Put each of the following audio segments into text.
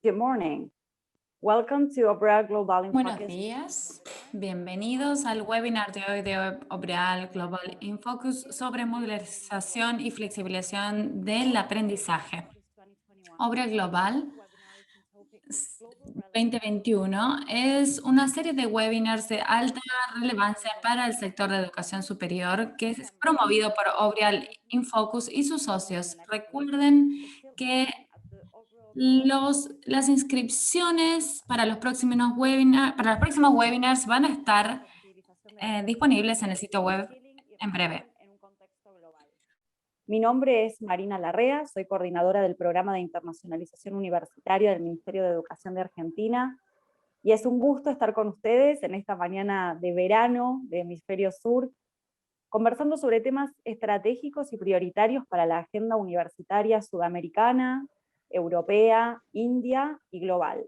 Good morning. Welcome to Opera Global in Buenos Focus. días, bienvenidos al webinar de hoy de Obreal Global in Focus sobre modularización y flexibilización del aprendizaje. Obreal Global 2021 es una serie de webinars de alta relevancia para el sector de educación superior que es promovido por Obreal in Focus y sus socios. Recuerden que las inscripciones para los próximos webinars van a estar disponibles en el sitio web en breve. Mi nombre es Marina Larrea, soy coordinadora del Programa de Internacionalización Universitaria del Ministerio de Educación de Argentina, y es un gusto estar con ustedes en esta mañana de verano de Hemisferio Sur, conversando sobre temas estratégicos y prioritarios para la agenda universitaria sudamericana, europea, india y global.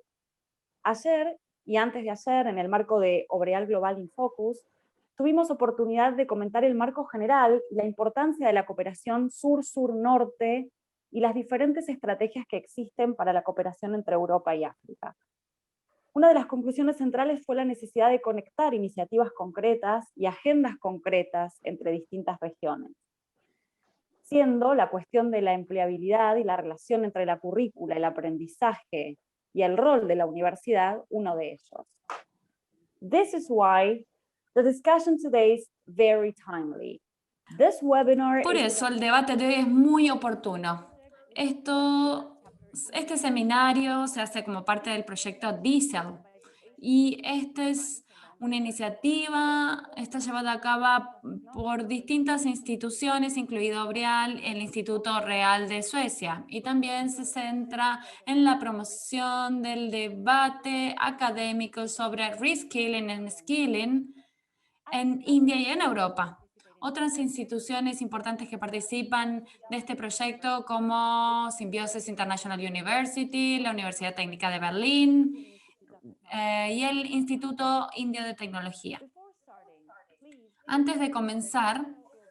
Ayer y antes de ayer, en el marco de Obreal Global in Focus, tuvimos oportunidad de comentar el marco general y la importancia de la cooperación sur-sur-norte y las diferentes estrategias que existen para la cooperación entre Europa y África. Una de las conclusiones centrales fue la necesidad de conectar iniciativas concretas y agendas concretas entre distintas regiones, siendo la cuestión de la empleabilidad y la relación entre la currícula, el aprendizaje y el rol de la universidad uno de ellos. This is why the discussion today is very timely. This webinar Por eso el debate de hoy es muy oportuno. Este seminario se hace como parte del proyecto Diesel y esta es una iniciativa, está llevada a cabo por distintas instituciones, incluido Obreal, el Instituto Real de Suecia, y también se centra en la promoción del debate académico sobre reskilling and skilling en India y en Europa. Otras instituciones importantes que participan de este proyecto como Symbiosis International University, la Universidad Técnica de Berlín y el Instituto Indio de Tecnología. Antes de comenzar,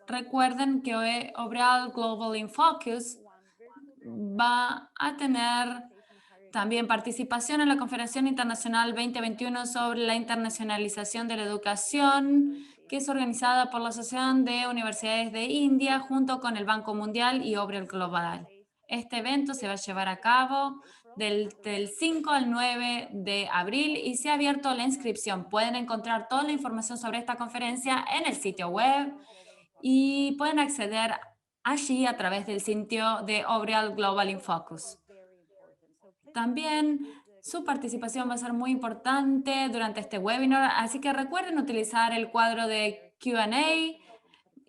recuerden que hoy Obreal Global in Focus va a tener también participación en la Conferencia Internacional 2021 sobre la internacionalización de la educación, que es organizada por la Asociación de Universidades de India junto con el Banco Mundial y Obreal Global. Este evento se va a llevar a cabo del 5 al 9 de abril y se ha abierto la inscripción. Pueden encontrar toda la información sobre esta conferencia en el sitio web y pueden acceder allí a través del sitio de Obreal Global in Focus. También su participación va a ser muy importante durante este webinar, así que recuerden utilizar el cuadro de Q&A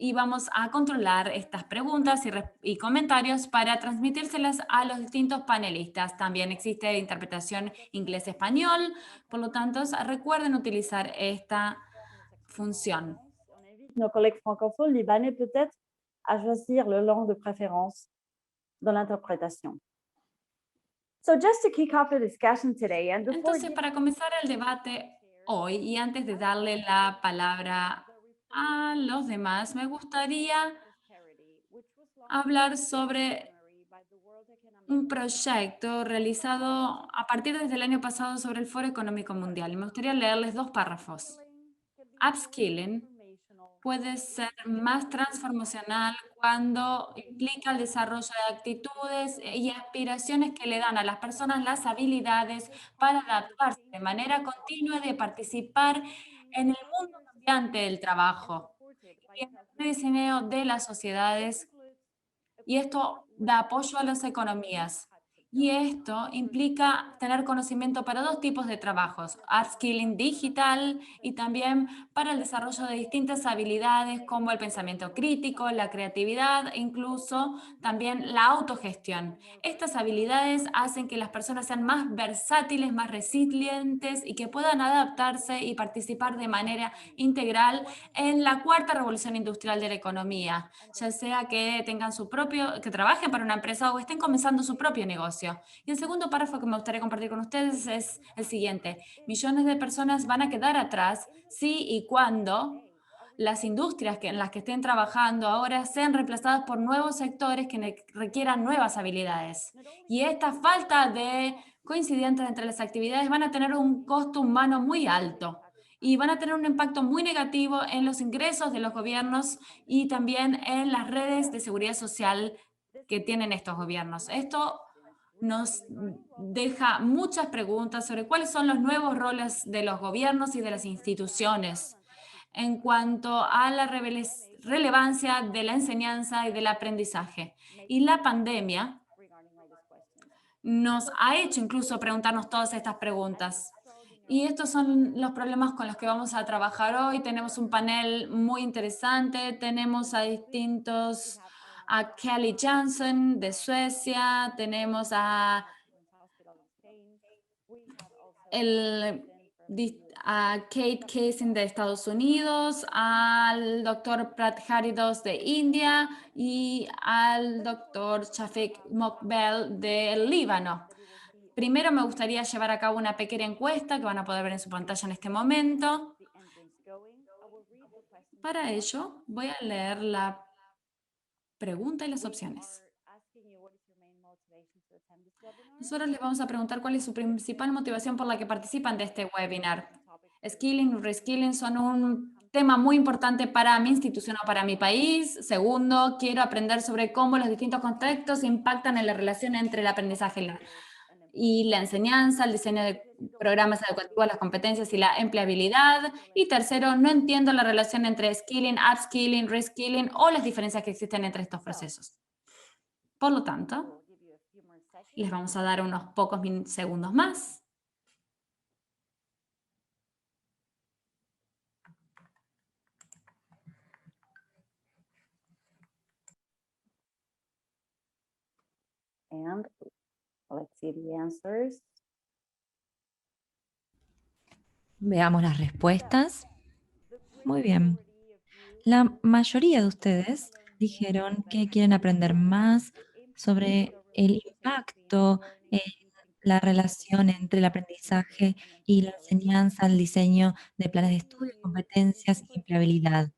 y vamos a controlar estas preguntas y comentarios para transmitírselas a los distintos panelistas. También existe interpretación inglés-español, por lo tanto, recuerden utilizar esta función. Nos collègues francophones libanais peut-être à choisir la langue de préférence dans l'interprétation. So just to kick off the discussion today, and Entonces, para comenzar el debate hoy y antes de darle la palabra a los demás, me gustaría hablar sobre un proyecto realizado a partir desde el año pasado sobre el Foro Económico Mundial. Y me gustaría leerles dos párrafos. Upskilling puede ser más transformacional cuando implica el desarrollo de actitudes y aspiraciones que le dan a las personas las habilidades para adaptarse de manera continua y de participar en el mundo cambiante del trabajo y en el rediseño de las sociedades, y esto da apoyo a las economías. Y esto implica tener conocimiento para dos tipos de trabajos, upskilling digital y también para el desarrollo de distintas habilidades como el pensamiento crítico, la creatividad e incluso también la autogestión. Estas habilidades hacen que las personas sean más versátiles, más resilientes y que puedan adaptarse y participar de manera integral en la cuarta revolución industrial de la economía, ya sea que tengan que trabajen para una empresa o estén comenzando su propio negocio. Y el segundo párrafo que me gustaría compartir con ustedes es el siguiente. Millones de personas van a quedar atrás si y cuando las industrias en las que estén trabajando ahora sean reemplazadas por nuevos sectores que requieran nuevas habilidades. Y esta falta de coincidentes entre las actividades van a tener un costo humano muy alto y van a tener un impacto muy negativo en los ingresos de los gobiernos y también en las redes de seguridad social que tienen estos gobiernos. Esto nos deja muchas preguntas sobre cuáles son los nuevos roles de los gobiernos y de las instituciones en cuanto a la relevancia de la enseñanza y del aprendizaje. Y la pandemia nos ha hecho incluso preguntarnos todas estas preguntas. Y estos son los problemas con los que vamos a trabajar hoy. Tenemos un panel muy interesante. Tenemos a Kelly Johnson de Suecia, tenemos el, a Kate Kaysen de Estados Unidos, al doctor Prat Haridos de India y al doctor Shafik Mokbel del Líbano. Primero me gustaría llevar a cabo una pequeña encuesta que van a poder ver en su pantalla en este momento. Para ello, voy a leer la pregunta y las opciones. Nosotros les vamos a preguntar cuál es su principal motivación por la que participan de este webinar. Skilling y reskilling son un tema muy importante para mi institución o para mi país. Segundo, quiero aprender sobre cómo los distintos contextos impactan en la relación entre el aprendizaje y la enseñanza, el diseño de programas educativos, las competencias y la empleabilidad. Y tercero, no entiendo la relación entre skilling, upskilling, reskilling o las diferencias que existen entre estos procesos. Por lo tanto, les vamos a dar unos pocos segundos más. And let's see the answers. Veamos las respuestas. Muy bien. La mayoría de ustedes dijeron que quieren aprender más sobre el impacto en la relación entre el aprendizaje y la enseñanza, el diseño de planes de estudio, competencias y empleabilidad.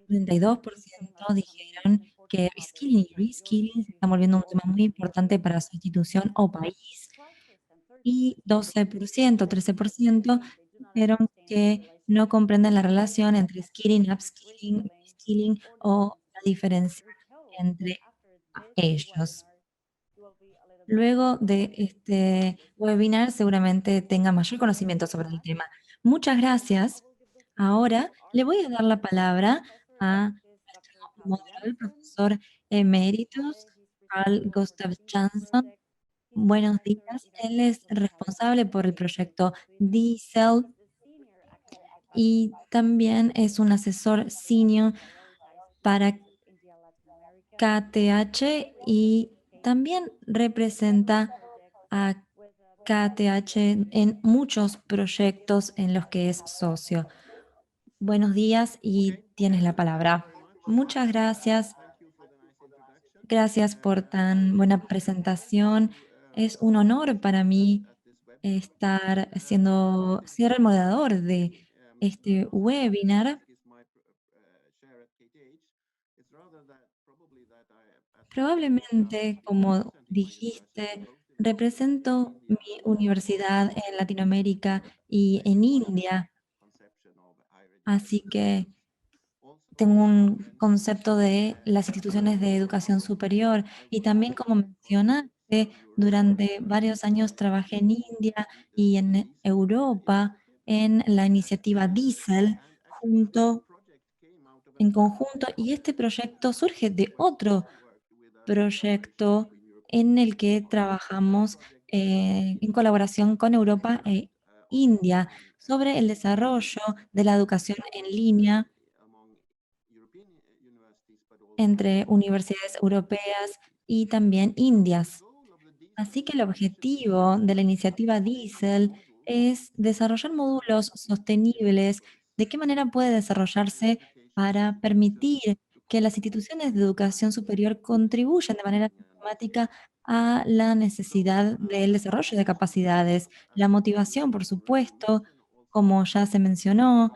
32% dijeron que skilling y reskilling se están volviendo un tema muy importante para su institución o país. Y 12%, 13% dijeron que no comprenden la relación entre skilling, upskilling, reskilling o la diferencia entre ellos. Luego de este webinar seguramente tenga mayor conocimiento sobre el tema. Muchas gracias. Ahora le voy a dar la palabra a nuestro moderador, el profesor eméritus Carl Gustav Jansson. Buenos días. Él es responsable por el proyecto DCEL y también es un asesor senior para KTH y también representa a KTH en muchos proyectos en los que es socio. Buenos días y tienes la palabra. Muchas gracias. Gracias por tan buena presentación. Es un honor para mí estar ser el moderador de este webinar. Probablemente, como dijiste, represento mi universidad en Latinoamérica y en India, así que tengo un concepto de las instituciones de educación superior y también, como mencionaste, durante varios años trabajé en India y en Europa en la iniciativa DISEL en conjunto, y este proyecto surge de otro proyecto en el que trabajamos en colaboración con Europa e India sobre el desarrollo de la educación en línea entre universidades europeas y también indias. Así que el objetivo de la iniciativa DISEL es desarrollar módulos sostenibles. ¿De qué manera puede desarrollarse para permitir que las instituciones de educación superior contribuyan de manera sistemática a la necesidad del desarrollo de capacidades? La motivación, por supuesto, como ya se mencionó,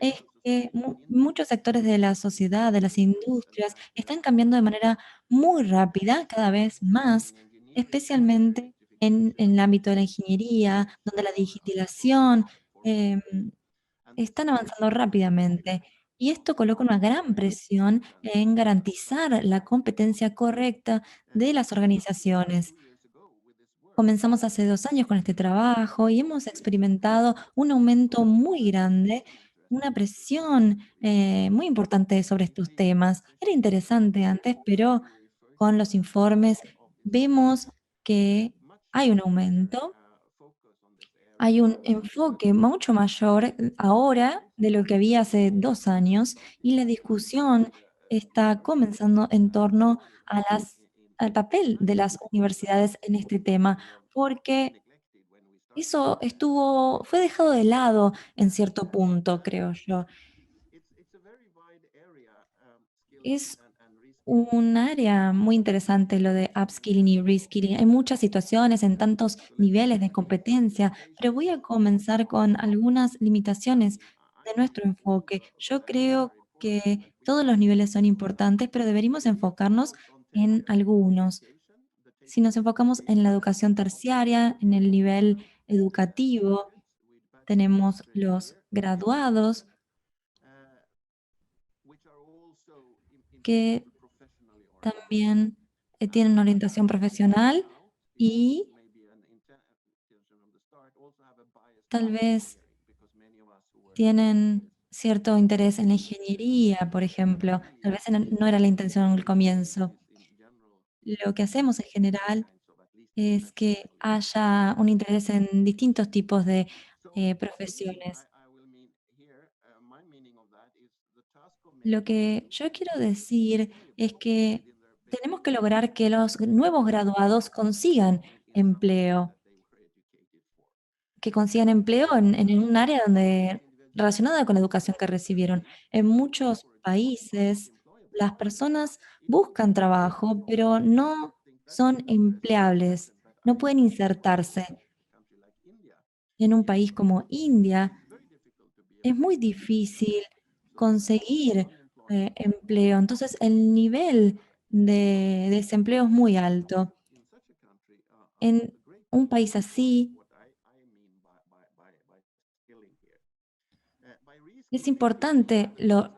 es que muchos sectores de la sociedad, de las industrias, están cambiando de manera muy rápida, cada vez más, especialmente en el ámbito de la ingeniería, donde la digitalización em, están avanzando rápidamente. Y esto coloca una gran presión en garantizar la competencia correcta de las organizaciones. Comenzamos hace 2 años con este trabajo y hemos experimentado un aumento muy grande, una presión muy importante sobre estos temas. Era interesante antes, pero con los informes vemos que hay un aumento, hay un enfoque mucho mayor ahora de lo que había hace 2 años y la discusión está comenzando en torno a al papel de las universidades en este tema, porque eso fue dejado de lado en cierto punto, creo yo. Es un área muy interesante lo de upskilling y reskilling. Hay muchas situaciones en tantos niveles de competencia, pero voy a comenzar con algunas limitaciones de nuestro enfoque. Yo creo que todos los niveles son importantes, pero deberíamos enfocarnos en algunos. Si nos enfocamos en la educación terciaria, en el nivel educativo, tenemos los graduados que también tienen una orientación profesional y tal vez tienen cierto interés en la ingeniería, por ejemplo. Tal vez no era la intención al comienzo. Lo que hacemos en general es que haya un interés en distintos tipos de profesiones. Lo que yo quiero decir es que tenemos que lograr que los nuevos graduados que consigan empleo en un área relacionada con la educación que recibieron. En muchos países, las personas buscan trabajo, pero no son empleables, no pueden insertarse. En un país como India, es muy difícil conseguir empleo. Entonces, el nivel de desempleo es muy alto. En un país así, es importante lo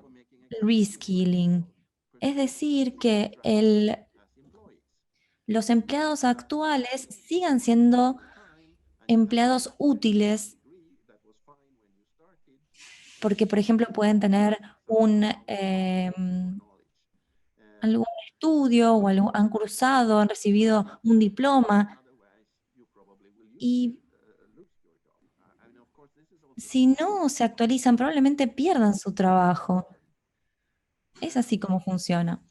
reskilling, es decir, que los empleados actuales sigan siendo empleados útiles, porque, por ejemplo, pueden tener algún estudio o han cursado, han recibido un diploma y si no se actualizan, probablemente pierdan su trabajo. Es así como funciona.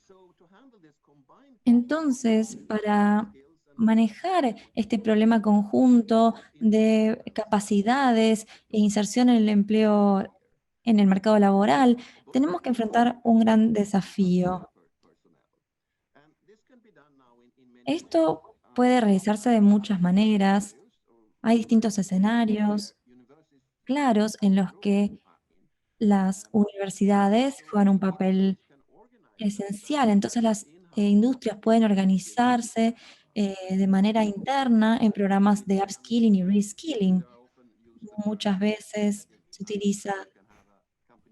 Entonces, para manejar este problema conjunto de capacidades e inserción en el empleo, en el mercado laboral, tenemos que enfrentar un gran desafío. Esto puede realizarse de muchas maneras. Hay distintos escenarios claros en los que las universidades juegan un papel esencial. Entonces las industrias pueden organizarse de manera interna en programas de upskilling y reskilling. Muchas veces se utiliza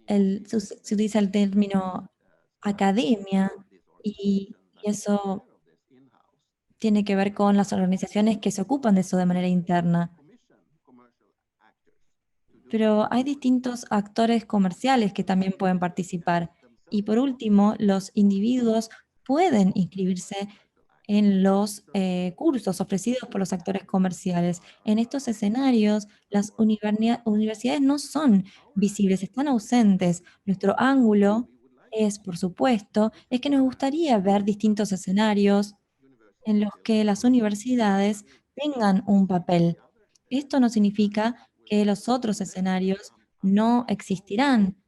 el término academia y eso tiene que ver con las organizaciones que se ocupan de eso de manera interna. Pero hay distintos actores comerciales que también pueden participar. Y por último, los individuos pueden inscribirse en los cursos ofrecidos por los actores comerciales. En estos escenarios, las universidades no son visibles, están ausentes. Nuestro ángulo es, por supuesto, es que nos gustaría ver distintos escenarios en los que las universidades tengan un papel. Esto no significa que los otros escenarios no existirán.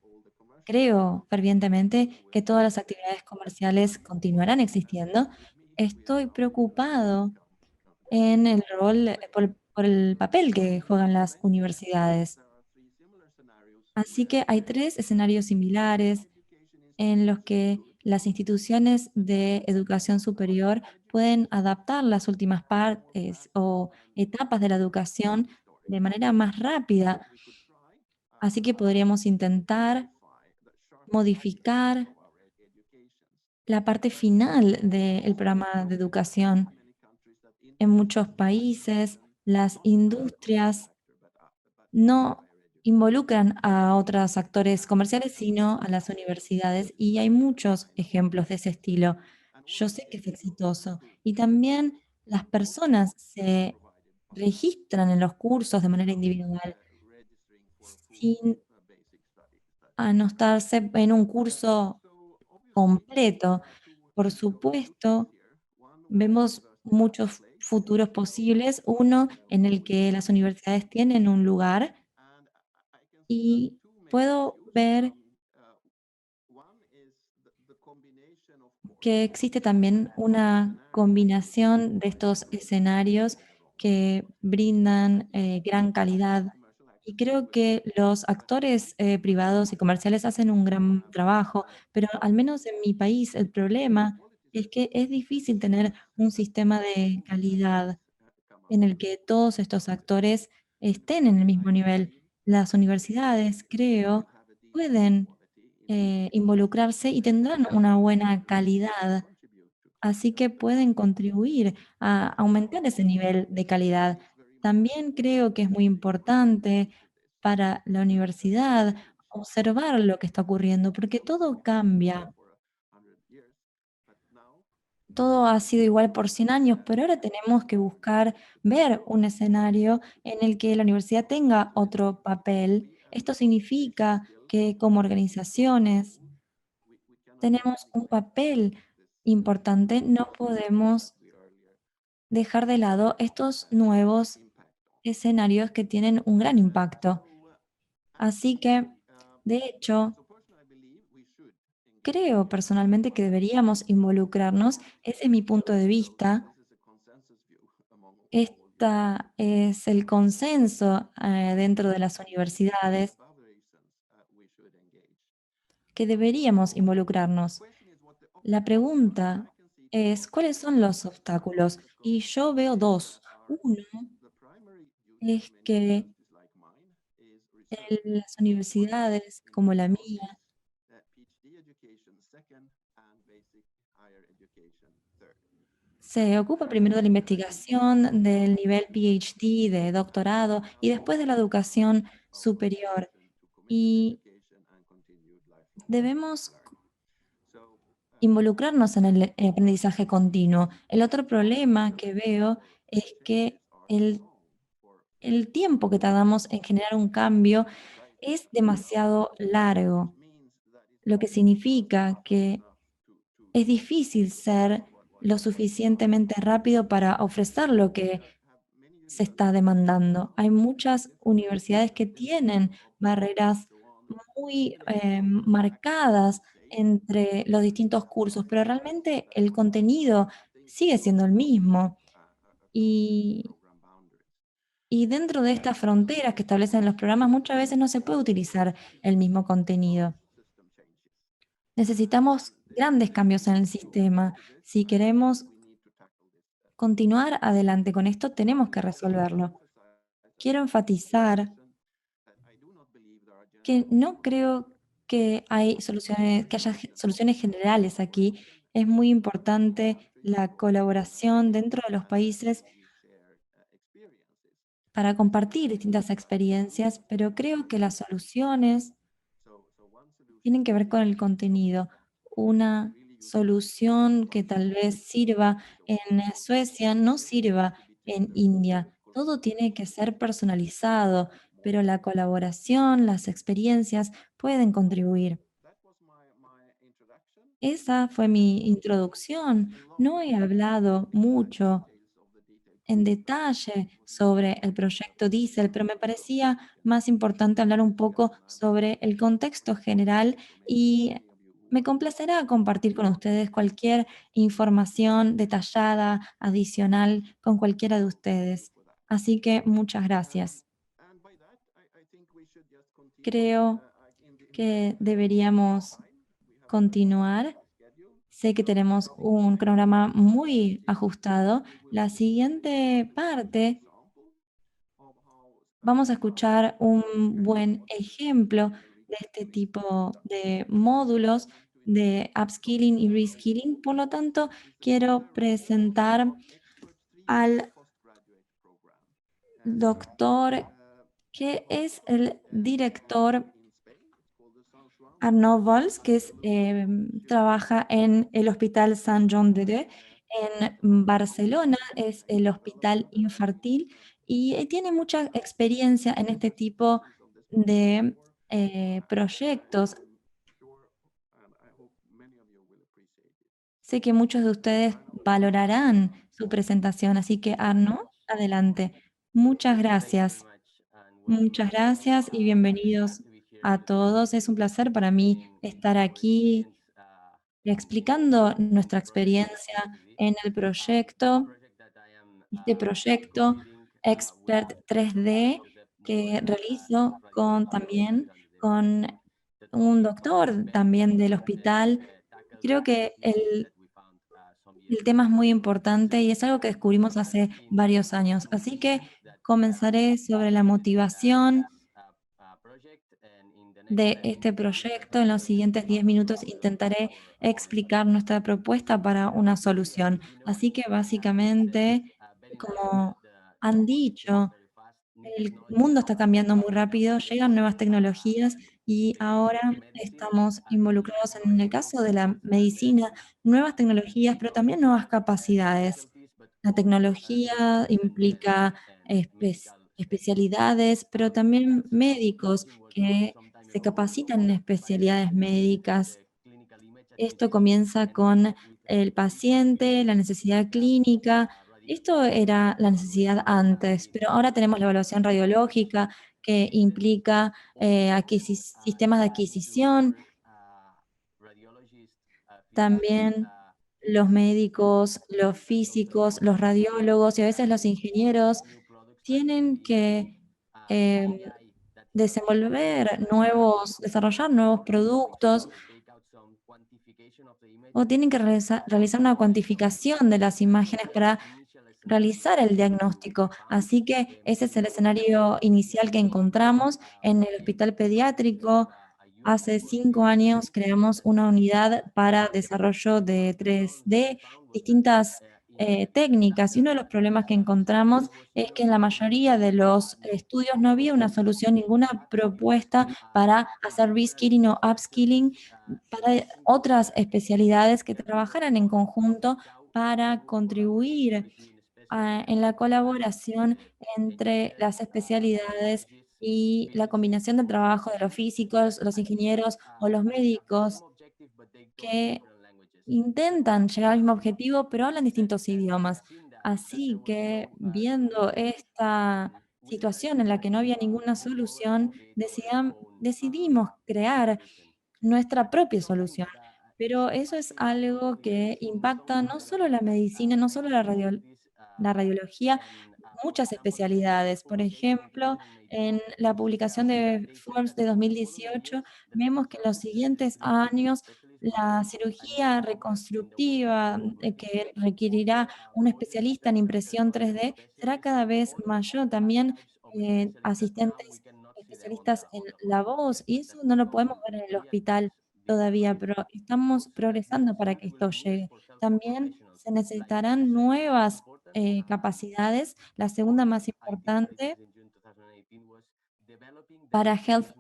Creo fervientemente que todas las actividades comerciales continuarán existiendo. Estoy preocupado en el rol, por el papel que juegan las universidades. Así que hay 3 escenarios similares en los que las instituciones de educación superior pueden adaptar las últimas partes o etapas de la educación de manera más rápida. Así que podríamos intentar modificar la parte final del programa de educación. En muchos países, las industrias no involucran a otros actores comerciales, sino a las universidades, y hay muchos ejemplos de ese estilo. Yo sé que es exitoso. Y también las personas se registran en los cursos de manera individual sin anotarse en un curso completo. Por supuesto, vemos muchos futuros posibles, uno en el que las universidades tienen un lugar y puedo ver que existe también una combinación de estos escenarios que brindan gran calidad. Y creo que los actores privados y comerciales hacen un gran trabajo, pero al menos en mi país el problema es que es difícil tener un sistema de calidad en el que todos estos actores estén en el mismo nivel. Las universidades, creo, pueden involucrarse y tendrán una buena calidad, así que pueden contribuir a aumentar ese nivel de calidad. También creo que es muy importante para la universidad observar lo que está ocurriendo, porque todo cambia. Todo ha sido igual por 100 años, pero ahora tenemos que buscar ver un escenario en el que la universidad tenga otro papel. Esto significa que como organizaciones tenemos un papel importante, no podemos dejar de lado estos nuevos escenarios que tienen un gran impacto. Así que, de hecho, creo personalmente que deberíamos involucrarnos, ese es mi punto de vista. Esta es el consenso dentro de las universidades que deberíamos involucrarnos. La pregunta es, ¿cuáles son los obstáculos? Y yo veo dos. Uno es que en las universidades como la mía se ocupa primero de la investigación del nivel PhD, de doctorado, y después de la educación superior. Y debemos involucrarnos en el aprendizaje continuo. El otro problema que veo es que el tiempo que tardamos en generar un cambio es demasiado largo, lo que significa que es difícil ser lo suficientemente rápido para ofrecer lo que se está demandando. Hay muchas universidades que tienen barreras muy marcadas entre los distintos cursos, pero realmente el contenido sigue siendo el mismo. Y, y dentro de estas fronteras que establecen los programas, muchas veces no se puede utilizar el mismo contenido. Necesitamos grandes cambios en el sistema. Si queremos continuar adelante con esto, tenemos que resolverlo. Quiero enfatizar que no creo que que haya soluciones generales aquí. Es muy importante la colaboración dentro de los países para compartir distintas experiencias, pero creo que las soluciones tienen que ver con el contenido. Una solución que tal vez sirva en Suecia no sirva en India. Todo tiene que ser personalizado, pero la colaboración, las experiencias pueden contribuir. Esa fue mi introducción. No he hablado mucho en detalle sobre el proyecto Diesel, pero me parecía más importante hablar un poco sobre el contexto general y me complacerá compartir con ustedes cualquier información detallada, adicional, con cualquiera de ustedes. Así que muchas gracias. Creo que deberíamos continuar. Sé que tenemos un cronograma muy ajustado. La siguiente parte, vamos a escuchar un buen ejemplo de este tipo de módulos de upskilling y reskilling. Por lo tanto, quiero presentar al doctor que es el director Arnaud Valls, que trabaja en el Hospital Sant Joan de Déu en Barcelona, es el hospital infantil y tiene mucha experiencia en este tipo de proyectos. Sé que muchos de ustedes valorarán su presentación, así que Arnaud, adelante. Muchas gracias. Muchas gracias y bienvenidos a todos. Es un placer para mí estar aquí explicando nuestra experiencia en el proyecto, este proyecto Expert 3D que realizo también con un doctor también del hospital. Creo que el tema es muy importante y es algo que descubrimos hace varios años. Así que comenzaré sobre la motivación de este proyecto. En los siguientes 10 minutos intentaré explicar nuestra propuesta para una solución. Así que básicamente, como han dicho, el mundo está cambiando muy rápido, llegan nuevas tecnologías y ahora estamos involucrados en el caso de la medicina, nuevas tecnologías, pero también nuevas capacidades. La tecnología implica especialidades, pero también médicos que se capacitan en especialidades médicas. Esto comienza con el paciente, la necesidad clínica. Esto era la necesidad antes, pero ahora tenemos la evaluación radiológica que implica sistemas de adquisición, también los médicos, los físicos, los radiólogos y a veces los ingenieros tienen que desarrollar nuevos productos o tienen que realizar una cuantificación de las imágenes para realizar el diagnóstico. Así que ese es el escenario inicial que encontramos en el hospital pediátrico. Hace 5 años creamos una unidad para desarrollo de 3D, distintas técnicas, y uno de los problemas que encontramos es que en la mayoría de los estudios no había una solución, ninguna propuesta para hacer reskilling o upskilling para otras especialidades que trabajaran en conjunto para contribuir en la colaboración entre las especialidades y la combinación del trabajo de los físicos, los ingenieros o los médicos que intentan llegar al mismo objetivo, pero hablan distintos idiomas. Así que viendo esta situación en la que no había ninguna solución, decidimos crear nuestra propia solución. Pero eso es algo que impacta no solo la medicina, no solo la radiología, muchas especialidades. Por ejemplo, en la publicación de Forbes de 2018, vemos que en los siguientes años la cirugía reconstructiva que requerirá un especialista en impresión 3D será cada vez mayor. También asistentes especialistas en la voz, y eso no lo podemos ver en el hospital todavía, pero estamos progresando para que esto llegue. También se necesitarán nuevas capacidades. La segunda más importante para Health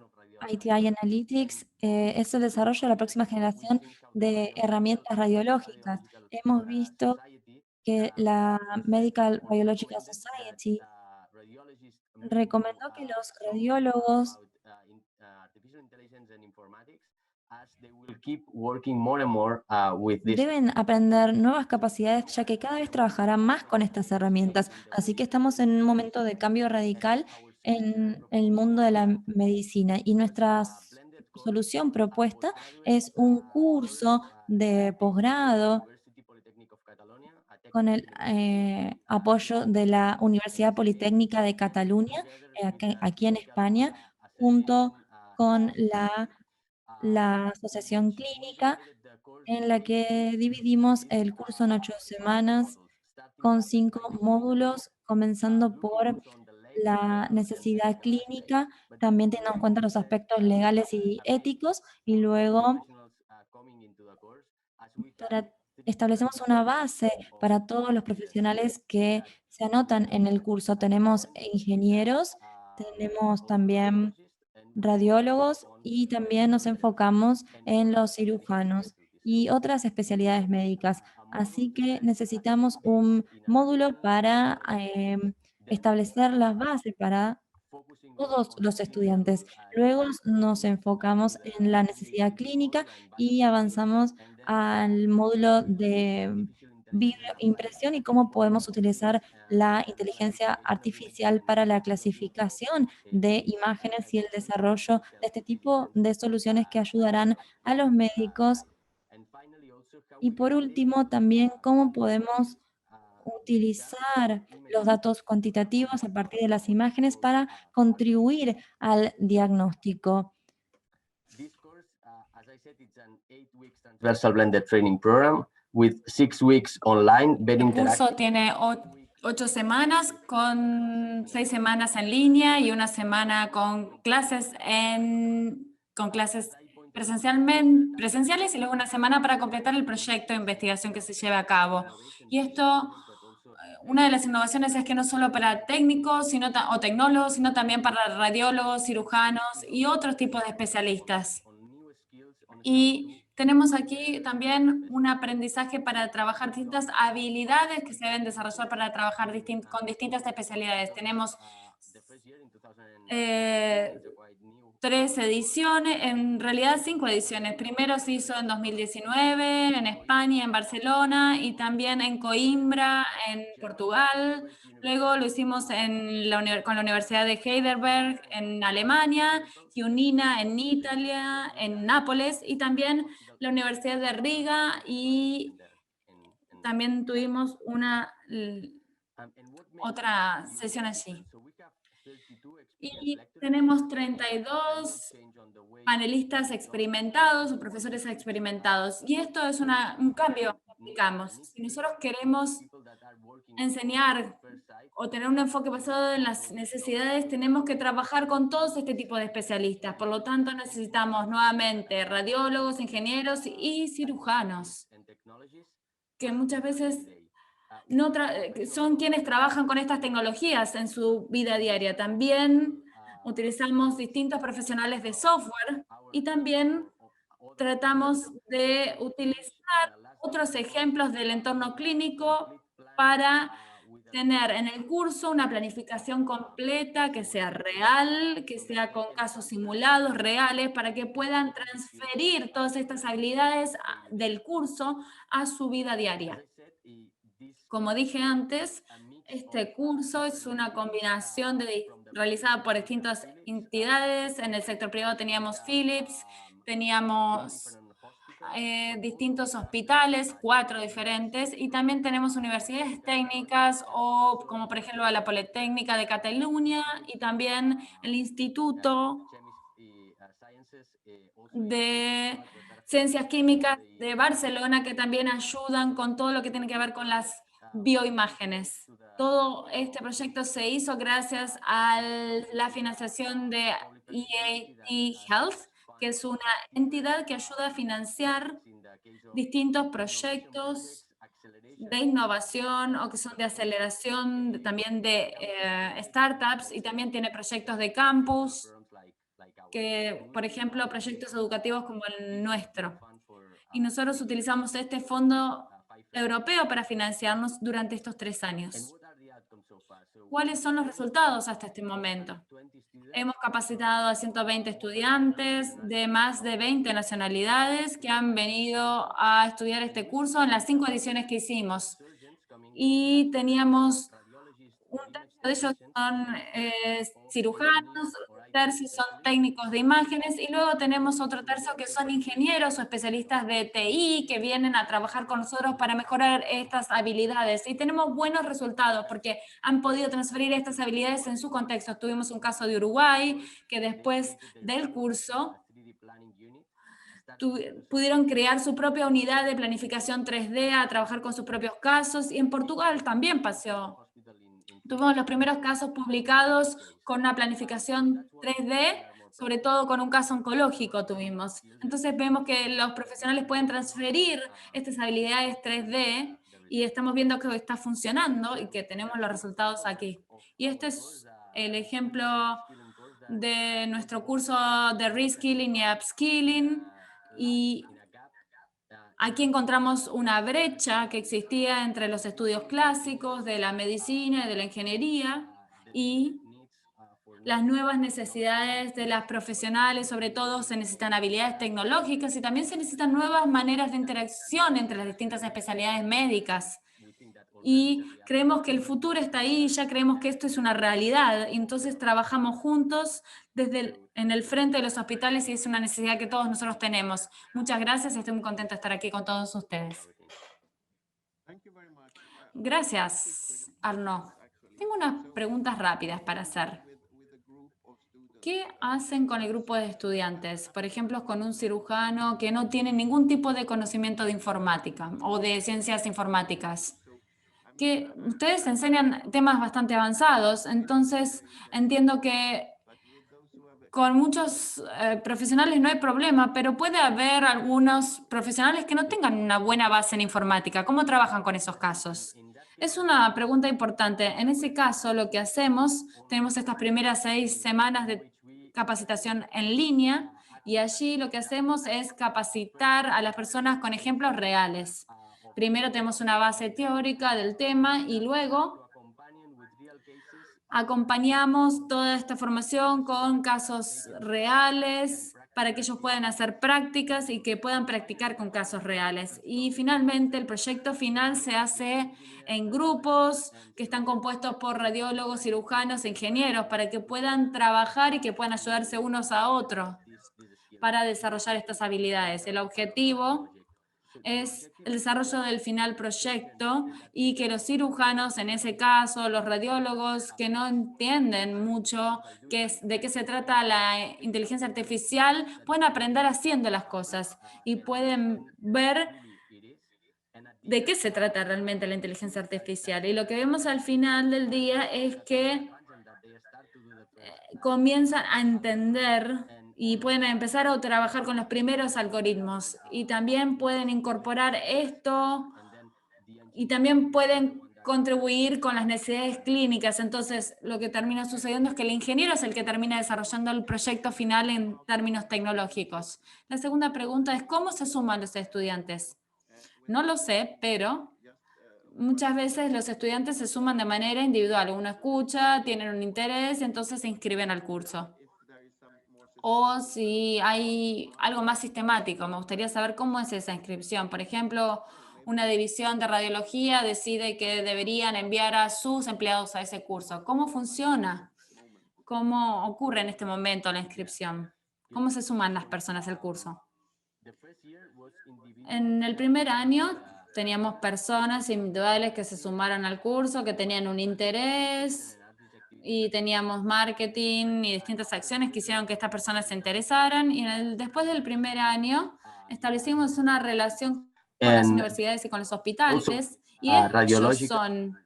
ITI Analytics es el desarrollo de la próxima generación de herramientas radiológicas. Hemos visto que la Medical Biological Society recomendó que los radiólogos deben aprender nuevas capacidades, ya que cada vez trabajarán más con estas herramientas. Así que estamos en un momento de cambio radical en el mundo de la medicina y nuestra solución propuesta es un curso de posgrado con el apoyo de la Universidad Politécnica de Cataluña, aquí en España, junto con la la asociación clínica, en la que dividimos el curso en 8 semanas con 5 módulos, comenzando por la necesidad clínica, también teniendo en cuenta los aspectos legales y éticos, y luego establecemos una base para todos los profesionales que se anotan en el curso. Tenemos ingenieros, tenemos también radiólogos y también nos enfocamos en los cirujanos y otras especialidades médicas. Así que necesitamos un módulo para establecer las bases para todos los estudiantes. Luego nos enfocamos en la necesidad clínica y avanzamos al módulo de videoimpresión y cómo podemos utilizar la inteligencia artificial para la clasificación de imágenes y el desarrollo de este tipo de soluciones que ayudarán a los médicos. Y por último, también cómo podemos utilizar los datos cuantitativos a partir de las imágenes para contribuir al diagnóstico. Transversal Blended Training Program with 6 weeks online, very El curso interactive. tiene 8 semanas con 6 semanas en línea y una semana con clases presenciales y luego una semana para completar el proyecto de investigación que se lleva a cabo. Y esto, una de las innovaciones es que no solo para técnicos o tecnólogos, sino también para radiólogos, cirujanos y otros tipos de especialistas. Y tenemos aquí también un aprendizaje para trabajar distintas habilidades que se deben desarrollar para trabajar con distintas especialidades. Tenemos 3 ediciones, en realidad 5 ediciones. Primero se hizo en 2019 en España, en Barcelona, y también en Coimbra, en Portugal. Luego lo hicimos con la Universidad de Heidelberg, en Alemania, y UNINA en Italia, en Nápoles, y también la Universidad de Riga, y también tuvimos otra sesión allí. Y tenemos 32 panelistas experimentados o profesores experimentados. Y esto es un cambio, digamos. Si nosotros queremos enseñar o tener un enfoque basado en las necesidades, tenemos que trabajar con todos este tipo de especialistas. Por lo tanto, necesitamos nuevamente radiólogos, ingenieros y cirujanos, que muchas veces son quienes trabajan con estas tecnologías en su vida diaria. También utilizamos distintos profesionales de software y también tratamos de utilizar otros ejemplos del entorno clínico para tener en el curso una planificación completa que sea real, que sea con casos simulados reales, para que puedan transferir todas estas habilidades del curso a su vida diaria. Como dije antes, este curso es una combinación realizada por distintas entidades. En el sector privado teníamos Philips, teníamos distintos hospitales, 4 diferentes, y también tenemos universidades técnicas, como por ejemplo la Politécnica de Cataluña y también el Instituto de Ciencias Químicas de Barcelona, que también ayudan con todo lo que tiene que ver con las bioimágenes. Todo este proyecto se hizo gracias a la financiación de EAT Health, que es una entidad que ayuda a financiar distintos proyectos de innovación o que son de aceleración, también de startups, y también tiene proyectos de campus, que, por ejemplo, proyectos educativos como el nuestro. Y nosotros utilizamos este fondo europeo para financiarnos durante estos 3 años. ¿Cuáles son los resultados hasta este momento? Hemos capacitado a 120 estudiantes de más de 20 nacionalidades que han venido a estudiar este curso en las 5 ediciones que hicimos. Y teníamos un tercio de ellos son cirujanos, un tercio son técnicos de imágenes, y luego tenemos otro tercio que son ingenieros o especialistas de TI que vienen a trabajar con nosotros para mejorar estas habilidades. Y tenemos buenos resultados porque han podido transferir estas habilidades en su contexto. Tuvimos un caso de Uruguay que después del curso pudieron crear su propia unidad de planificación 3D, a trabajar con sus propios casos, y en Portugal también pasó. Tuvimos los primeros casos publicados con una planificación 3D, sobre todo con un caso oncológico tuvimos. Entonces vemos que los profesionales pueden transferir estas habilidades 3D y estamos viendo que está funcionando y que tenemos los resultados aquí. Y este es el ejemplo de nuestro curso de Reskilling y Upskilling. Y aquí encontramos una brecha que existía entre los estudios clásicos de la medicina y de la ingeniería y las nuevas necesidades de las profesionales. Sobre todo se necesitan habilidades tecnológicas y también se necesitan nuevas maneras de interacción entre las distintas especialidades médicas. Y creemos que el futuro está ahí, ya creemos que esto es una realidad. Y entonces trabajamos juntos en el frente de los hospitales y es una necesidad que todos nosotros tenemos. Muchas gracias, estoy muy contenta de estar aquí con todos ustedes. Gracias, Arno. Tengo unas preguntas rápidas para hacer. ¿Qué hacen con el grupo de estudiantes? Por ejemplo, con un cirujano que no tiene ningún tipo de conocimiento de informática o de ciencias informáticas. Que ustedes enseñan temas bastante avanzados, entonces entiendo que con muchos profesionales no hay problema, pero puede haber algunos profesionales que no tengan una buena base en informática. ¿Cómo trabajan con esos casos? Es una pregunta importante. En ese caso, lo que hacemos, tenemos estas primeras 6 semanas de capacitación en línea y allí lo que hacemos es capacitar a las personas con ejemplos reales. Primero tenemos una base teórica del tema y luego acompañamos toda esta formación con casos reales para que ellos puedan hacer prácticas y que puedan practicar con casos reales. Y finalmente el proyecto final se hace en grupos que están compuestos por radiólogos, cirujanos e ingenieros para que puedan trabajar y que puedan ayudarse unos a otros para desarrollar estas habilidades. El objetivo es el desarrollo del final proyecto y que los cirujanos, en ese caso, los radiólogos que no entienden mucho de qué se trata la inteligencia artificial, pueden aprender haciendo las cosas y pueden ver de qué se trata realmente la inteligencia artificial. Y lo que vemos al final del día es que comienzan a entender y pueden empezar a trabajar con los primeros algoritmos y también pueden incorporar esto y también pueden contribuir con las necesidades clínicas. Entonces, lo que termina sucediendo es que el ingeniero es el que termina desarrollando el proyecto final en términos tecnológicos. La segunda pregunta es, ¿cómo se suman los estudiantes? No lo sé, pero muchas veces los estudiantes se suman de manera individual. Uno escucha, tienen un interés, entonces se inscriben al curso. O si hay algo más sistemático, me gustaría saber cómo es esa inscripción. Por ejemplo, una división de radiología decide que deberían enviar a sus empleados a ese curso. ¿Cómo funciona? ¿Cómo ocurre en este momento la inscripción? ¿Cómo se suman las personas al curso? En el primer año teníamos personas individuales que se sumaron al curso, que tenían un interés y teníamos marketing y distintas acciones que hicieron que estas personas se interesaran. Y después del primer año establecimos una relación con las universidades y con los hospitales y ellos son...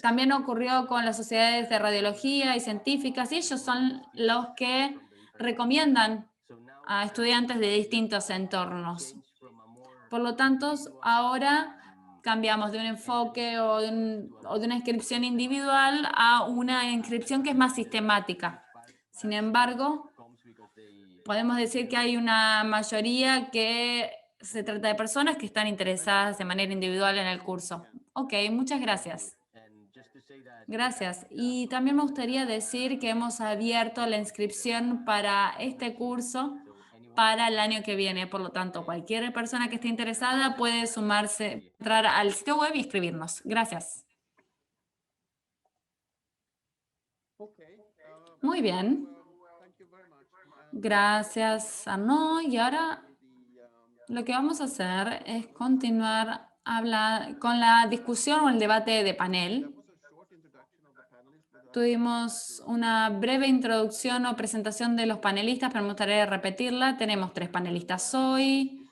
También ocurrió con las sociedades de radiología y científicas y ellos son los que recomiendan a estudiantes de distintos entornos. Por lo tanto, ahora cambiamos de un enfoque o de una inscripción individual a una inscripción que es más sistemática. Sin embargo, podemos decir que hay una mayoría que se trata de personas que están interesadas de manera individual en el curso. Ok, muchas gracias. Gracias. Y también me gustaría decir que hemos abierto la inscripción para este curso para el año que viene. Por lo tanto, cualquier persona que esté interesada puede sumarse, entrar al sitio web y escribirnos. Gracias. Muy bien. Gracias, Arnaud. Y ahora lo que vamos a hacer es continuar con la discusión o el debate de panel. Tuvimos una breve introducción o presentación de los panelistas, pero me gustaría repetirla. Tenemos 3 panelistas hoy.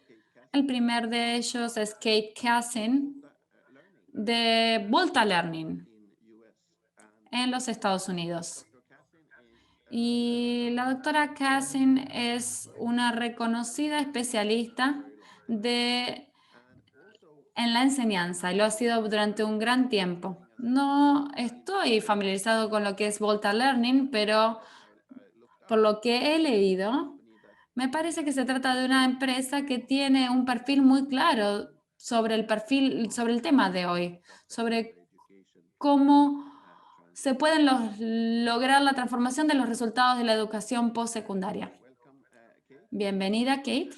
El primer de ellos es Kate Cassin, de Volta Learning, en los Estados Unidos. Y la doctora Cassin es una reconocida especialista en la enseñanza y lo ha sido durante un gran tiempo. No estoy familiarizado con lo que es Volta Learning, pero por lo que he leído, me parece que se trata de una empresa que tiene un perfil muy claro sobre el tema de hoy, sobre cómo se pueden lograr la transformación de los resultados de la educación postsecundaria. Bienvenida, Kate.